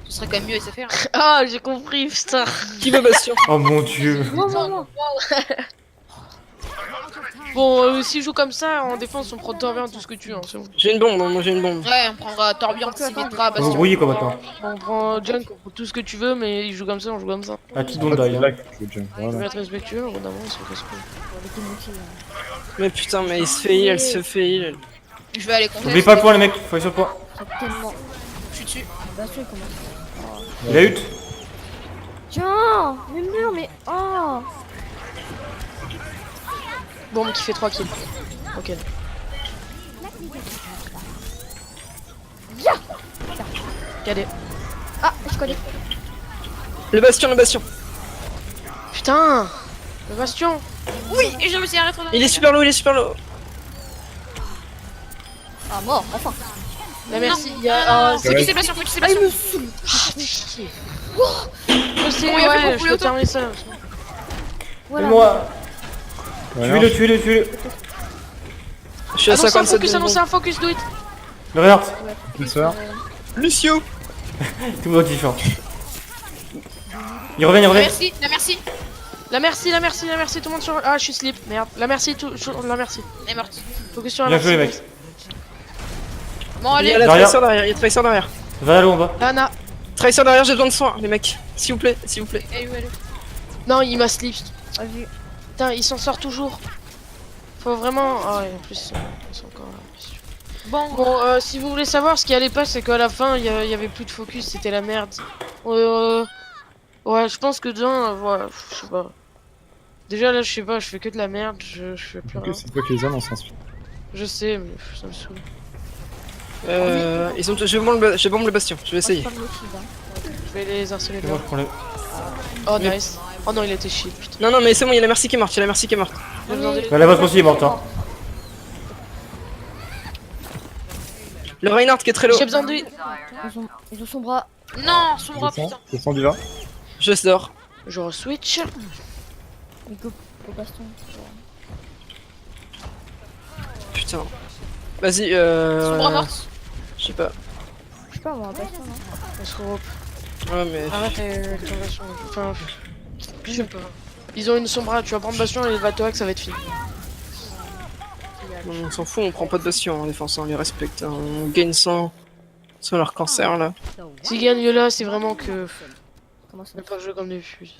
[SPEAKER 4] ce serait quand même mieux SFR.
[SPEAKER 2] Ah, j'ai compris, putain.
[SPEAKER 3] Qui veut bastion?
[SPEAKER 1] Oh mon dieu.
[SPEAKER 6] Non.
[SPEAKER 2] Bon, s'il joue comme ça, en défense, on prend Torbjorn, tout ce que tu veux, hein, c'est bon.
[SPEAKER 3] J'ai une bombe, moi j'ai une bombe.
[SPEAKER 4] Ouais, on prendra Torbjorn qui mettra
[SPEAKER 1] Vous
[SPEAKER 4] Bastion.
[SPEAKER 1] brouillez quoi maintenant.
[SPEAKER 2] On prend Junk, on prend tout ce que tu veux, mais il joue comme ça, on joue comme ça.
[SPEAKER 1] Ati
[SPEAKER 5] C'est
[SPEAKER 1] don't die.
[SPEAKER 5] là
[SPEAKER 1] Hein.
[SPEAKER 5] que je jump.
[SPEAKER 2] On va
[SPEAKER 5] Voilà.
[SPEAKER 2] être respectueux, au bout d'un moment, c'est casse
[SPEAKER 6] Avec une moitié, là.
[SPEAKER 3] Mais putain, mais il se fait heal, elle se fait heal.
[SPEAKER 4] Je vais aller contester.
[SPEAKER 1] N'oubliez pas le point les mecs, faut aller sur le point.
[SPEAKER 6] C'est tellement.
[SPEAKER 4] Je suis dessus.
[SPEAKER 6] Bah, il commence.
[SPEAKER 1] Il a ult.
[SPEAKER 6] Tiens, le mur, mais. Oh.
[SPEAKER 2] Bon, qui fait 3 kills. Ok. Cadé.
[SPEAKER 6] Ah, je connais.
[SPEAKER 3] Le bastion.
[SPEAKER 2] Putain. Le bastion.
[SPEAKER 4] Oui, et j'ai réussi à arrêter.
[SPEAKER 3] Il est super low.
[SPEAKER 6] Ah, mort, enfin.
[SPEAKER 2] La merci, il y a...
[SPEAKER 4] C'est qui c'est Bastion, c'est qui c'est
[SPEAKER 6] Ah, il
[SPEAKER 4] Bastion.
[SPEAKER 6] me saoule.
[SPEAKER 2] Je sais,
[SPEAKER 4] Bon, il a fait
[SPEAKER 2] ouais,
[SPEAKER 4] beaucoup
[SPEAKER 2] je
[SPEAKER 4] le
[SPEAKER 2] peux
[SPEAKER 4] temps.
[SPEAKER 2] terminer ça.
[SPEAKER 6] Voilà.
[SPEAKER 1] Moi.
[SPEAKER 5] Voilà.
[SPEAKER 1] Tuez-le.
[SPEAKER 3] Je suis à
[SPEAKER 2] Annoncez un
[SPEAKER 3] 57
[SPEAKER 2] focus,
[SPEAKER 3] d'une
[SPEAKER 2] annoncez
[SPEAKER 3] bombe.
[SPEAKER 2] un focus, do it.
[SPEAKER 1] Le Reinhardt.
[SPEAKER 5] Qui sort
[SPEAKER 3] Lucio.
[SPEAKER 1] Tout le monde différent. Il revient.
[SPEAKER 4] Merci, la merci.
[SPEAKER 2] La merci, tout le monde sur... Ah, je suis slip, merde. La merci, la merci.
[SPEAKER 4] Elle est morte.
[SPEAKER 2] Focus sur la
[SPEAKER 1] Bien
[SPEAKER 2] merci.
[SPEAKER 1] joué les mecs.
[SPEAKER 4] Bon,
[SPEAKER 3] Il y a
[SPEAKER 4] allez.
[SPEAKER 3] la
[SPEAKER 1] Derrière.
[SPEAKER 3] Tracer derrière, il y a Tracer derrière.
[SPEAKER 1] Va là en bas.
[SPEAKER 2] Lana.
[SPEAKER 3] Tracer derrière, j'ai besoin de soins, les mecs. S'il vous plaît.
[SPEAKER 4] Elle est où, elle est où?
[SPEAKER 2] Non, il m'a slip.
[SPEAKER 6] Vas-y.
[SPEAKER 2] Putain, il s'en sort toujours. Faut vraiment... Ah ouais, en plus, ils sont encore là. Bon, si vous voulez savoir, ce qui allait pas, c'est qu'à la fin, il y avait plus de focus, c'était la merde. Ouais, je pense que d'un, voilà, je sais pas. Déjà là, je sais pas, je fais que de la merde, je fais plus rien.
[SPEAKER 5] C'est toi qui les annonces ensuite.
[SPEAKER 2] Je sais, mais ça me saoule.
[SPEAKER 3] Je bombe le bastion, je vais essayer.
[SPEAKER 6] Pas de motive, hein.
[SPEAKER 2] Je vais les harceler de
[SPEAKER 1] Moi
[SPEAKER 2] là.
[SPEAKER 1] je prends le.
[SPEAKER 2] Oh, nice. Oh non, il était shit, putain.
[SPEAKER 3] Non, mais c'est bon, il y a la merci qui est morte,
[SPEAKER 2] J'ai demandé-
[SPEAKER 1] Bah, la vôtre aussi est morte hein.
[SPEAKER 3] Le Reinhardt qui est très low.
[SPEAKER 2] J'ai besoin de...
[SPEAKER 6] Ils ont son bras.
[SPEAKER 4] Non, son bras, putain.
[SPEAKER 5] Je sens du là.
[SPEAKER 3] Je dors.
[SPEAKER 2] Je re-switch.
[SPEAKER 6] Mais go au baston.
[SPEAKER 3] Putain. Vas-y,
[SPEAKER 4] Son bras mort.
[SPEAKER 3] je sais pas.
[SPEAKER 6] Je sais pas, moi, un baston, non.
[SPEAKER 2] On se regroupe.
[SPEAKER 3] Ouais, mais.
[SPEAKER 2] Arrête ton bastion. Enfin, je sais pas. Ils ont une sombra, tu vas prendre bastion et le Vatoac, ça va être fini.
[SPEAKER 3] On s'en fout, on prend pas de bastion en défense, on les respecte. Hein. On gagne sans leur cancer là.
[SPEAKER 2] S'ils gagnent là, c'est vraiment que...
[SPEAKER 6] Comment ça
[SPEAKER 2] On n'a pas joué comme des fusils.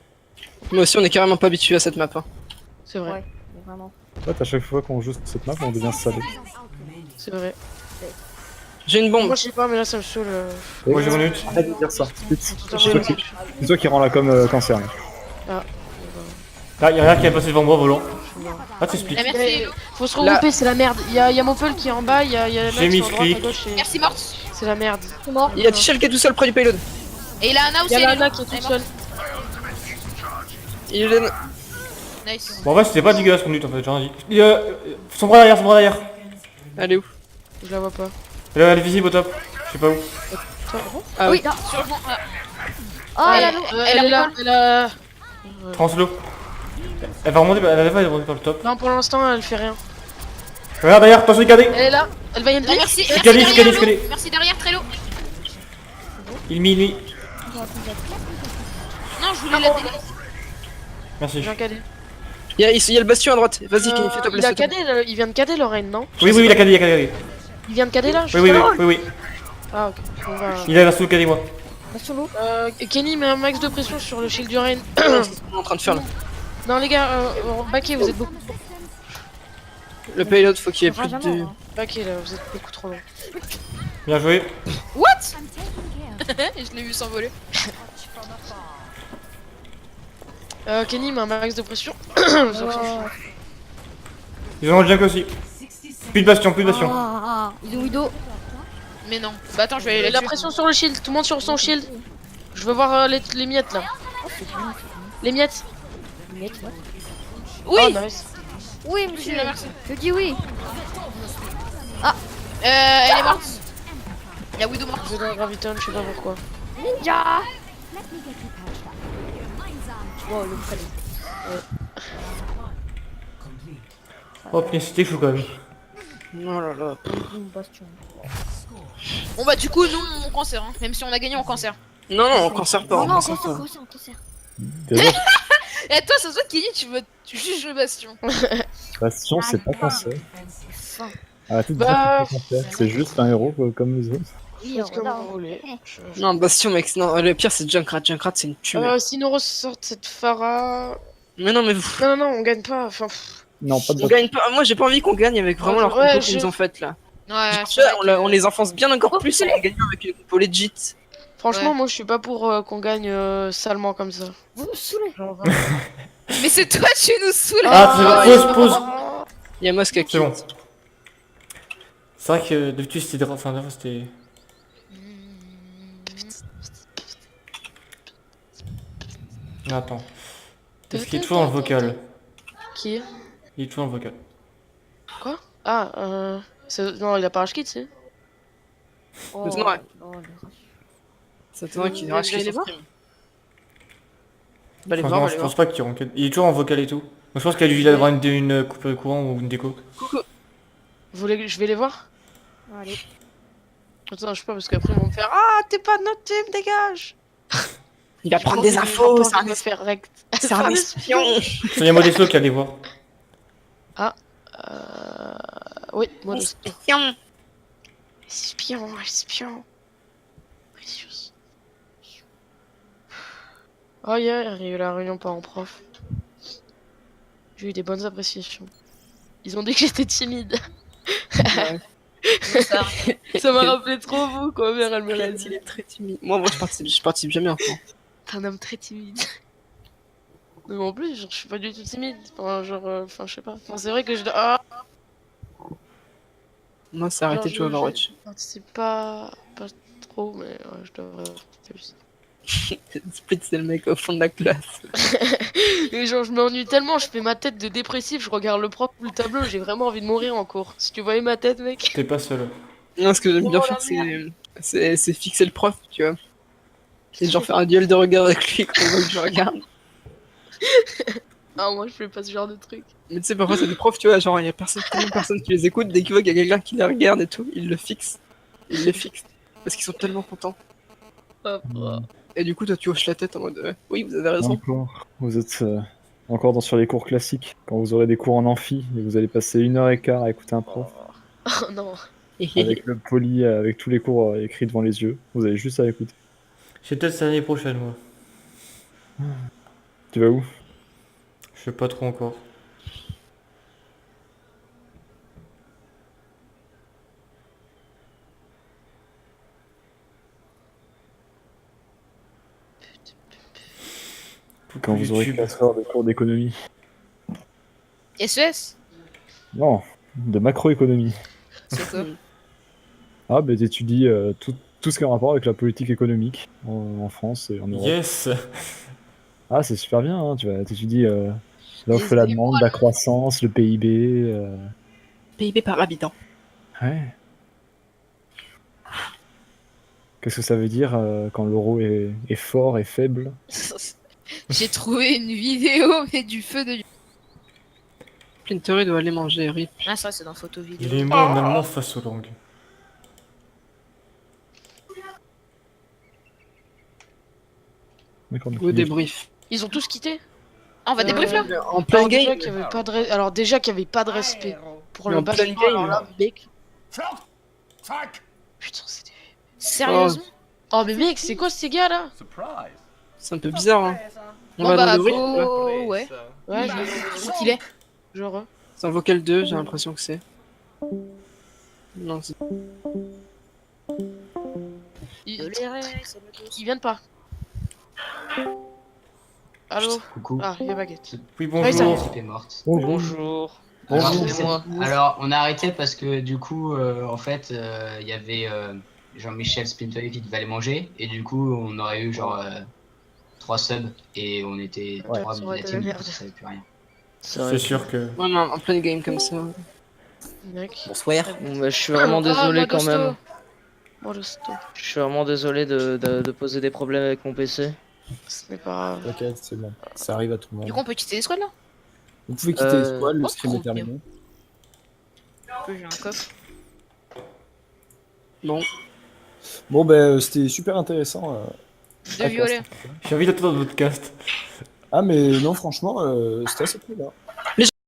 [SPEAKER 3] Moi aussi, on est carrément pas habitué à cette map. Hein.
[SPEAKER 2] C'est vrai,
[SPEAKER 6] Ouais, mais vraiment.
[SPEAKER 5] En fait, à chaque fois qu'on joue cette map, on devient salé.
[SPEAKER 2] c'est vrai.
[SPEAKER 3] J'ai une bombe.
[SPEAKER 2] Moi, je sais pas, mais là, ça me saoule.
[SPEAKER 1] Moi j'ai mon ult.
[SPEAKER 5] Arrête de dire ça. Spitz.
[SPEAKER 2] Tout à
[SPEAKER 3] J'ai
[SPEAKER 2] fait.
[SPEAKER 3] une-
[SPEAKER 5] C'est toi qui rends la com cancer. Là.
[SPEAKER 1] Là, y'a rien qui est passé devant moi, volant. Ah, tu split.
[SPEAKER 4] Eh, merci,
[SPEAKER 2] Mais
[SPEAKER 4] Hello.
[SPEAKER 2] faut se regrouper, c'est la merde. Y'a Mopel qui est en bas, y'a
[SPEAKER 1] J'ai
[SPEAKER 2] Max
[SPEAKER 1] mis
[SPEAKER 2] en droite, à
[SPEAKER 1] clic.
[SPEAKER 2] gauche, et...
[SPEAKER 4] Merci, Morte.
[SPEAKER 2] c'est la merde.
[SPEAKER 6] C'est mort.
[SPEAKER 3] Il y a Tichel qui est tout seul près du payload.
[SPEAKER 4] Et il a Anna aussi.
[SPEAKER 2] Y'a
[SPEAKER 4] elle est
[SPEAKER 2] Lana
[SPEAKER 4] morte.
[SPEAKER 2] qui est
[SPEAKER 4] Elle
[SPEAKER 2] toute
[SPEAKER 4] morte.
[SPEAKER 2] seule.
[SPEAKER 3] Il est...
[SPEAKER 4] Nice.
[SPEAKER 1] Bon, en vrai, c'était pas dégueulasse mon ult en fait, j'ai rien dit. Son bras derrière.
[SPEAKER 3] Elle est où?
[SPEAKER 2] Je la vois pas.
[SPEAKER 1] Elle est visible au top. Je sais pas où.
[SPEAKER 3] Ah oui.
[SPEAKER 4] Sur le fond.
[SPEAKER 6] Oh,
[SPEAKER 4] Elle-
[SPEAKER 6] la loup.
[SPEAKER 2] Elle est là, elle a...
[SPEAKER 1] Translo. Elle va remonter, elle va remonter par le top.
[SPEAKER 2] Non, pour l'instant, elle fait rien.
[SPEAKER 1] Regarde derrière, attention, regardez.
[SPEAKER 2] Elle est là, elle va y
[SPEAKER 4] Ah,
[SPEAKER 2] aller.
[SPEAKER 4] merci.
[SPEAKER 1] Calé,
[SPEAKER 4] Merci
[SPEAKER 1] calé,
[SPEAKER 4] derrière,
[SPEAKER 1] calé.
[SPEAKER 4] Lo. Merci derrière, Trello.
[SPEAKER 1] Il mit.
[SPEAKER 4] Non, je voulais la délai.
[SPEAKER 1] Merci.
[SPEAKER 2] Il vient cader.
[SPEAKER 3] Il y a le bastion à droite. Vas-y, Kenny, fais-toi
[SPEAKER 2] Il a
[SPEAKER 3] plaisir.
[SPEAKER 2] cadé, il vient de cader Lorraine, non?
[SPEAKER 1] Oui, il a cadé.
[SPEAKER 2] Il vient de cader là?
[SPEAKER 1] Oui, oui,
[SPEAKER 2] juste là
[SPEAKER 1] oui.
[SPEAKER 2] Ah, ok. On va...
[SPEAKER 1] Il a la sous cadé, moi.
[SPEAKER 6] Bastion loup.
[SPEAKER 2] Kenny met un max de pression sur le shield du Rain.
[SPEAKER 3] C'est ce qu'on est en train de faire là.
[SPEAKER 2] Non, les gars, backez, vous êtes beaucoup.
[SPEAKER 3] Le payload, faut qu'il y ait
[SPEAKER 6] Ça
[SPEAKER 3] plus
[SPEAKER 6] fera
[SPEAKER 3] de...
[SPEAKER 6] jamais, hein.
[SPEAKER 2] Backez là, vous êtes beaucoup trop loin.
[SPEAKER 1] Bien joué.
[SPEAKER 4] What? Je l'ai vu s'envoler.
[SPEAKER 2] Kenny met un max de pression.
[SPEAKER 6] Oh.
[SPEAKER 1] Ils ont le junk aussi. Plus de bastion, plus de bastion.
[SPEAKER 6] Ah, il est où Ido?
[SPEAKER 4] Mais non. Bah attends, je vais aller
[SPEAKER 2] La
[SPEAKER 4] là-dessus.
[SPEAKER 2] pression sur le shield, tout le monde sur son shield. Je veux voir les miettes là. Les miettes.
[SPEAKER 6] Miettes, ouais.
[SPEAKER 4] Oui.
[SPEAKER 2] Oh, nice.
[SPEAKER 6] Oui, monsieur.
[SPEAKER 4] Merci.
[SPEAKER 6] Je dis oui.
[SPEAKER 4] Elle est morte. Il y a Widow morte.
[SPEAKER 2] J'ai la graviton, je sais pas pourquoi.
[SPEAKER 6] Ninja. Wow, le prénom.
[SPEAKER 1] Oh, putain, c'était chaud quand même.
[SPEAKER 3] Oh là là.
[SPEAKER 6] Bastion.
[SPEAKER 4] Bon bah du coup, nous on cancer. Hein. Même si on a gagné, on cancer.
[SPEAKER 3] Non, non, on cancer pas.
[SPEAKER 6] Non,
[SPEAKER 3] on
[SPEAKER 6] non,
[SPEAKER 3] cancer pas.
[SPEAKER 6] concert.
[SPEAKER 5] Déjà,
[SPEAKER 4] Et toi, ça se voit, Kenny, tu juges le bastion.
[SPEAKER 5] Bastion, c'est pas cancer.
[SPEAKER 6] Fin.
[SPEAKER 5] Arrêtez de dire
[SPEAKER 2] Bah,
[SPEAKER 5] que c'est cancer. C'est juste un héros quoi, comme les autres.
[SPEAKER 6] Oui,
[SPEAKER 2] Faites comme
[SPEAKER 6] regarde.
[SPEAKER 2] vous voulez.
[SPEAKER 3] Non, bastion, mec. Non, le pire, c'est Junkrat. Junkrat, c'est une tumeur.
[SPEAKER 2] Si nous ressortent cette Phara.
[SPEAKER 3] Mais non, mais vous...
[SPEAKER 2] Non, non, non, on gagne pas. Enfin,
[SPEAKER 5] Non, pas de
[SPEAKER 3] On
[SPEAKER 5] bastion.
[SPEAKER 3] gagne pas. Moi, j'ai pas envie qu'on gagne avec vraiment leur
[SPEAKER 2] Ouais,
[SPEAKER 3] compo qu'ils nous ont fait là.
[SPEAKER 4] Ouais,
[SPEAKER 3] Tu vois, on les enfonce bien encore plus en gagnant avec une compo legit.
[SPEAKER 2] franchement,
[SPEAKER 4] Ouais.
[SPEAKER 2] moi je suis pas pour qu'on gagne salement comme ça.
[SPEAKER 6] Vous me saoulez.
[SPEAKER 2] Genre, vraiment.
[SPEAKER 4] Mais c'est toi, tu nous saoules.
[SPEAKER 1] Ah, pause.
[SPEAKER 3] Il y a Mosca qui.
[SPEAKER 1] C'est bon. C'est vrai que d'habitude c'était. Enfin, d'abord, c'était. Attends. Est-ce qu'il est toujours dans le vocal?
[SPEAKER 2] Qui est
[SPEAKER 1] Il est toujours dans le vocal.
[SPEAKER 2] Quoi? Ah, non, il a pas rage kit, c'est.
[SPEAKER 6] Oh,
[SPEAKER 3] Mais non, ouais.
[SPEAKER 6] oh, le rage.
[SPEAKER 3] C'est toi qui
[SPEAKER 2] Vous allez les voir?
[SPEAKER 3] Bah, les voir,
[SPEAKER 1] Franchement,
[SPEAKER 3] va
[SPEAKER 1] je
[SPEAKER 3] les
[SPEAKER 1] pense
[SPEAKER 3] voir.
[SPEAKER 1] pas qu'il rentre. Il est toujours en vocal et tout. Moi, je pense qu'il a dû avoir une coupe de courant ou une déco.
[SPEAKER 3] Coucou.
[SPEAKER 2] Je vais les voir?
[SPEAKER 6] Allez.
[SPEAKER 2] Attends, je sais pas, parce qu'après ils vont me faire Ah, t'es pas de notre team, dégage!
[SPEAKER 3] Il va prendre des infos, c'est un
[SPEAKER 2] me faire rect.
[SPEAKER 3] c'est un espion.
[SPEAKER 1] C'est Modesto qui allait voir.
[SPEAKER 2] Oui, moi aussi.
[SPEAKER 3] Espion.
[SPEAKER 2] Espion. Precious. Oh yeah, il y a eu la réunion par en prof. J'ai eu des bonnes appréciations. Ils ont dit que j'étais timide.
[SPEAKER 3] Ouais.
[SPEAKER 2] Ça m'a rappelé trop vous, quoi, mère, elle me l'a dit.
[SPEAKER 3] Il est très timide. Moi, je participe jamais en cours.
[SPEAKER 2] T'es un homme très timide. Mais en plus, genre, je suis pas du tout timide. Enfin, genre, je sais pas. Enfin, c'est vrai que je. Ah,
[SPEAKER 3] Moi, c'est arrêté de jouer à
[SPEAKER 2] je
[SPEAKER 3] Overwatch.
[SPEAKER 2] participe pas trop, mais je devrais. Plus.
[SPEAKER 3] Split, c'est le mec au fond de la classe.
[SPEAKER 2] Et genre, je m'ennuie tellement, je fais ma tête de dépressif, je regarde le prof ou le tableau, j'ai vraiment envie de mourir en cours. Si tu voyais ma tête, mec.
[SPEAKER 1] T'es pas seul.
[SPEAKER 3] Non, ce que j'aime bien
[SPEAKER 2] Oh,
[SPEAKER 3] faire,
[SPEAKER 2] la
[SPEAKER 3] c'est fixer le prof, tu vois. Et genre faire un duel de regard avec lui quand on voit que je regarde.
[SPEAKER 2] Ah, moi, je fais pas ce genre de truc.
[SPEAKER 3] Mais tu sais, parfois, c'est des profs, tu vois, genre, il y a tellement personne qui les écoute, dès qu'ils voient qu'il y a quelqu'un qui les regarde et tout, ils le fixent. Ils les fixent. Parce qu'ils sont tellement contents.
[SPEAKER 2] Hop.
[SPEAKER 3] Et du coup, toi, tu hoches la tête en mode oui, vous avez raison.
[SPEAKER 5] Encore. Vous êtes encore sur les cours classiques. Quand vous aurez des cours en amphi et vous allez passer 1h15 à écouter un prof.
[SPEAKER 2] Oh non.
[SPEAKER 5] Avec le poli, avec tous les cours écrits devant les yeux. Vous avez juste à écouter.
[SPEAKER 1] C'est peut-être cette année prochaine, moi.
[SPEAKER 5] Tu vas où?
[SPEAKER 1] Je sais pas trop encore.
[SPEAKER 5] Quand vous aurez
[SPEAKER 1] YouTube.
[SPEAKER 5] 4 heures de cours d'économie.
[SPEAKER 4] SES?
[SPEAKER 5] Non, de macroéconomie.
[SPEAKER 4] C'est quoi?
[SPEAKER 5] Ah, bah t'étudies tout ce qui a un rapport avec la politique économique en France et en Europe.
[SPEAKER 1] Yes.
[SPEAKER 5] Ah, c'est super bien, hein, tu vas t'étudies l'offre et
[SPEAKER 4] Les
[SPEAKER 5] la demande, la croissance, le PIB.
[SPEAKER 3] PIB par habitant.
[SPEAKER 5] Ouais. Qu'est-ce que ça veut dire quand l'euro est fort et faible?
[SPEAKER 4] J'ai trouvé une vidéo, mais du feu de...
[SPEAKER 3] Splinter doit aller manger, rip.
[SPEAKER 4] Ah ça c'est dans photo vidéo.
[SPEAKER 1] Il est mort en allemand face aux langues.
[SPEAKER 5] D'accord, donc
[SPEAKER 3] Ou
[SPEAKER 5] il-
[SPEAKER 3] débrief.
[SPEAKER 2] Ils ont tous quitté.
[SPEAKER 4] Ah, on va débrief là?
[SPEAKER 3] En plein
[SPEAKER 2] Alors déjà
[SPEAKER 3] game.
[SPEAKER 2] qu'il y avait pas de alors déjà qu'il y avait pas de respect pour
[SPEAKER 3] Mais
[SPEAKER 2] le
[SPEAKER 3] en plein
[SPEAKER 2] bâtiment.
[SPEAKER 3] game.
[SPEAKER 2] Alors là, mec. Putain, c'était.
[SPEAKER 4] Sérieusement?
[SPEAKER 2] Oh mais mec, c'est quoi ces gars là?
[SPEAKER 3] C'est un peu bizarre, hein. On
[SPEAKER 4] Bon
[SPEAKER 3] va
[SPEAKER 4] bah
[SPEAKER 3] dans le débrief, là.
[SPEAKER 4] go... Ouais.
[SPEAKER 2] Ouais,
[SPEAKER 4] Où qu'il est?
[SPEAKER 2] genre.
[SPEAKER 3] C'est en vocal 2, j'ai l'impression que c'est. Non, c'est...
[SPEAKER 2] Ils viennent pas. Allô?
[SPEAKER 7] Coucou.
[SPEAKER 2] Ah, il y a Baguette.
[SPEAKER 1] Oui,
[SPEAKER 2] Ouais, ça-
[SPEAKER 1] bonjour.
[SPEAKER 7] L'équipe est morte.
[SPEAKER 8] Bonjour.
[SPEAKER 7] Alors,
[SPEAKER 5] Bonjour.
[SPEAKER 7] c'est-
[SPEAKER 8] moi.
[SPEAKER 7] alors, on a arrêté parce que du coup, en fait, il y avait Jean-Michel Splinter qui devait aller manger et du coup, on aurait eu genre 3 subs et on était
[SPEAKER 5] Ouais.
[SPEAKER 7] 3
[SPEAKER 2] Ça aurait
[SPEAKER 7] la
[SPEAKER 2] été
[SPEAKER 7] team,
[SPEAKER 2] la merde.
[SPEAKER 7] on savait plus rien.
[SPEAKER 1] C'est sûr que.
[SPEAKER 3] Ouais, mais en plein game comme ça.
[SPEAKER 2] Mec.
[SPEAKER 8] Bonsoir. Bon, bah, je suis vraiment désolé
[SPEAKER 2] Ah,
[SPEAKER 8] quand même.
[SPEAKER 2] Moi, le stop.
[SPEAKER 8] Je suis vraiment désolé de poser des problèmes avec mon PC.
[SPEAKER 2] Ce n'est pas grave.
[SPEAKER 9] T'inquiète, c'est bon. Ça arrive à tout le monde.
[SPEAKER 4] Du coup on peut quitter les squads là?
[SPEAKER 9] Vous pouvez quitter les squads, le
[SPEAKER 4] oh,
[SPEAKER 9] stream
[SPEAKER 4] trop
[SPEAKER 9] est terminé.
[SPEAKER 4] J'ai un coffre.
[SPEAKER 3] Bon,
[SPEAKER 9] Bon, ben, c'était super intéressant.
[SPEAKER 4] De violet.
[SPEAKER 1] J'ai envie d'attendre notre podcast.
[SPEAKER 9] Ah, mais non, franchement, c'était assez cool, là.